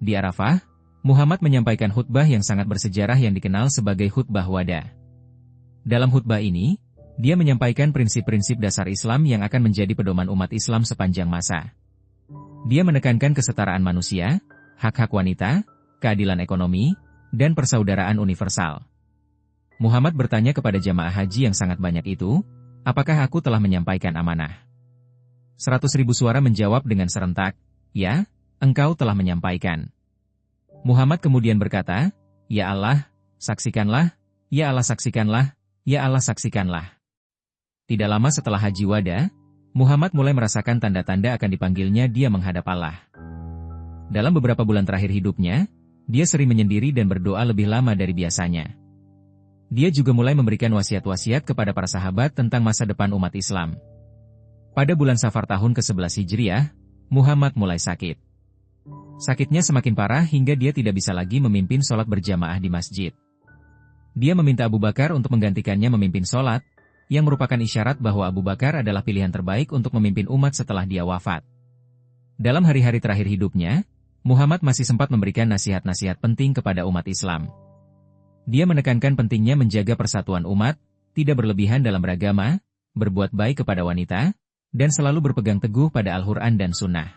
Di Arafah, Muhammad menyampaikan khutbah yang sangat bersejarah yang dikenal sebagai khutbah Wada. Dalam khutbah ini, dia menyampaikan prinsip-prinsip dasar Islam yang akan menjadi pedoman umat Islam sepanjang masa. Dia menekankan kesetaraan manusia, hak-hak wanita, keadilan ekonomi, dan persaudaraan universal. Muhammad bertanya kepada jamaah haji yang sangat banyak itu, apakah aku telah menyampaikan amanah? 100.000 suara menjawab dengan serentak, ya, engkau telah menyampaikan. Muhammad kemudian berkata, Ya Allah, saksikanlah, Ya Allah saksikanlah, Ya Allah saksikanlah. Tidak lama setelah Haji Wada, Muhammad mulai merasakan tanda-tanda akan dipanggilnya dia menghadap Allah. Dalam beberapa bulan terakhir hidupnya, dia sering menyendiri dan berdoa lebih lama dari biasanya. Dia juga mulai memberikan wasiat-wasiat kepada para sahabat tentang masa depan umat Islam. Pada bulan Safar tahun ke-11 Hijriah, Muhammad mulai sakit. Sakitnya semakin parah hingga dia tidak bisa lagi memimpin sholat berjamaah di masjid. Dia meminta Abu Bakar untuk menggantikannya memimpin sholat, yang merupakan isyarat bahwa Abu Bakar adalah pilihan terbaik untuk memimpin umat setelah dia wafat. Dalam hari-hari terakhir hidupnya, Muhammad masih sempat memberikan nasihat-nasihat penting kepada umat Islam. Dia menekankan pentingnya menjaga persatuan umat, tidak berlebihan dalam beragama, berbuat baik kepada wanita, dan selalu berpegang teguh pada Al-Quran dan Sunnah.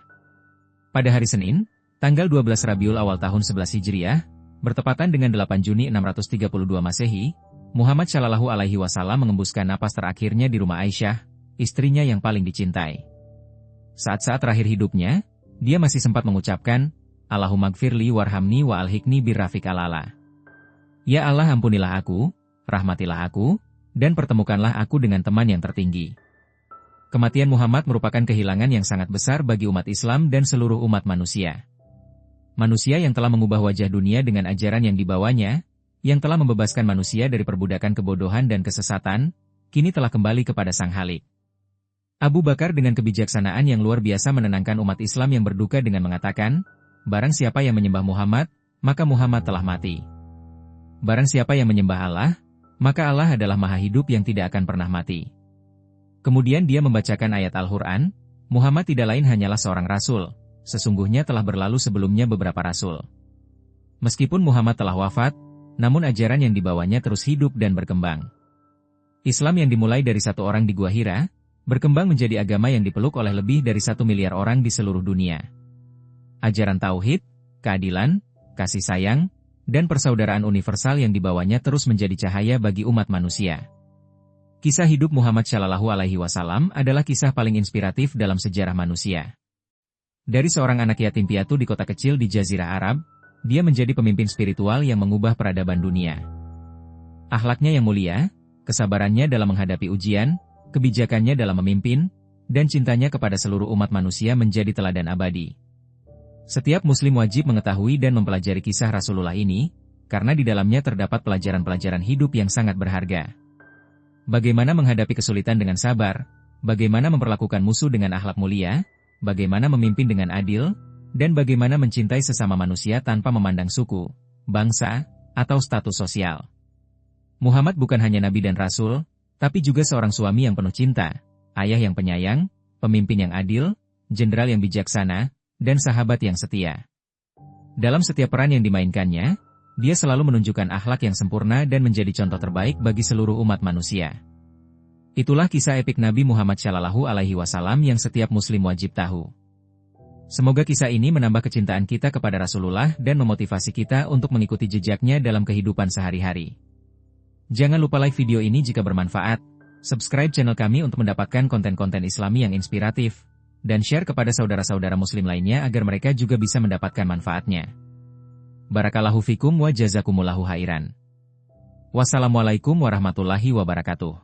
Pada hari Senin, tanggal 12 Rabiul Awal tahun 11 Hijriah, bertepatan dengan 8 Juni 632 Masehi, Muhammad Shallallahu Alaihi Wasallam mengembuskan napas terakhirnya di rumah Aisyah, istrinya yang paling dicintai. Saat-saat terakhir hidupnya, dia masih sempat mengucapkan, Allahumma gfirli warhamni wa alhikni birrafiq alala. Ya Allah ampunilah aku, rahmatilah aku, dan pertemukanlah aku dengan teman yang tertinggi. Kematian Muhammad merupakan kehilangan yang sangat besar bagi umat Islam dan seluruh umat manusia. Manusia yang telah mengubah wajah dunia dengan ajaran yang dibawanya, yang telah membebaskan manusia dari perbudakan kebodohan dan kesesatan, kini telah kembali kepada Sang Khalik. Abu Bakar dengan kebijaksanaan yang luar biasa menenangkan umat Islam yang berduka dengan mengatakan, barang siapa yang menyembah Muhammad, maka Muhammad telah mati. Barang siapa yang menyembah Allah, maka Allah adalah Maha Hidup yang tidak akan pernah mati. Kemudian dia membacakan ayat Al-Quran, Muhammad tidak lain hanyalah seorang rasul, sesungguhnya telah berlalu sebelumnya beberapa rasul. Meskipun Muhammad telah wafat, namun ajaran yang dibawanya terus hidup dan berkembang. Islam yang dimulai dari satu orang di Gua Hira, berkembang menjadi agama yang dipeluk oleh lebih dari 1 miliar orang di seluruh dunia. Ajaran tauhid, keadilan, kasih sayang, dan persaudaraan universal yang dibawanya terus menjadi cahaya bagi umat manusia. Kisah hidup Muhammad Shallallahu Alaihi Wasallam adalah kisah paling inspiratif dalam sejarah manusia. Dari seorang anak yatim piatu di kota kecil di Jazirah Arab, dia menjadi pemimpin spiritual yang mengubah peradaban dunia. Akhlaknya yang mulia, kesabarannya dalam menghadapi ujian, kebijakannya dalam memimpin, dan cintanya kepada seluruh umat manusia menjadi teladan abadi. Setiap muslim wajib mengetahui dan mempelajari kisah Rasulullah ini, karena di dalamnya terdapat pelajaran-pelajaran hidup yang sangat berharga. Bagaimana menghadapi kesulitan dengan sabar, bagaimana memperlakukan musuh dengan akhlak mulia, bagaimana memimpin dengan adil, dan bagaimana mencintai sesama manusia tanpa memandang suku, bangsa, atau status sosial. Muhammad bukan hanya nabi dan rasul, tapi juga seorang suami yang penuh cinta, ayah yang penyayang, pemimpin yang adil, jenderal yang bijaksana, dan sahabat yang setia. Dalam setiap peran yang dimainkannya, dia selalu menunjukkan akhlak yang sempurna dan menjadi contoh terbaik bagi seluruh umat manusia. Itulah kisah epik Nabi Muhammad Shallallahu Alaihi Wasallam yang setiap muslim wajib tahu. Semoga kisah ini menambah kecintaan kita kepada Rasulullah dan memotivasi kita untuk mengikuti jejaknya dalam kehidupan sehari-hari. Jangan lupa like video ini jika bermanfaat, subscribe channel kami untuk mendapatkan konten-konten Islami yang inspiratif, dan share kepada saudara-saudara muslim lainnya agar mereka juga bisa mendapatkan manfaatnya. Barakallahu fikum wa jazakumullahu khairan. Wassalamualaikum warahmatullahi wabarakatuh.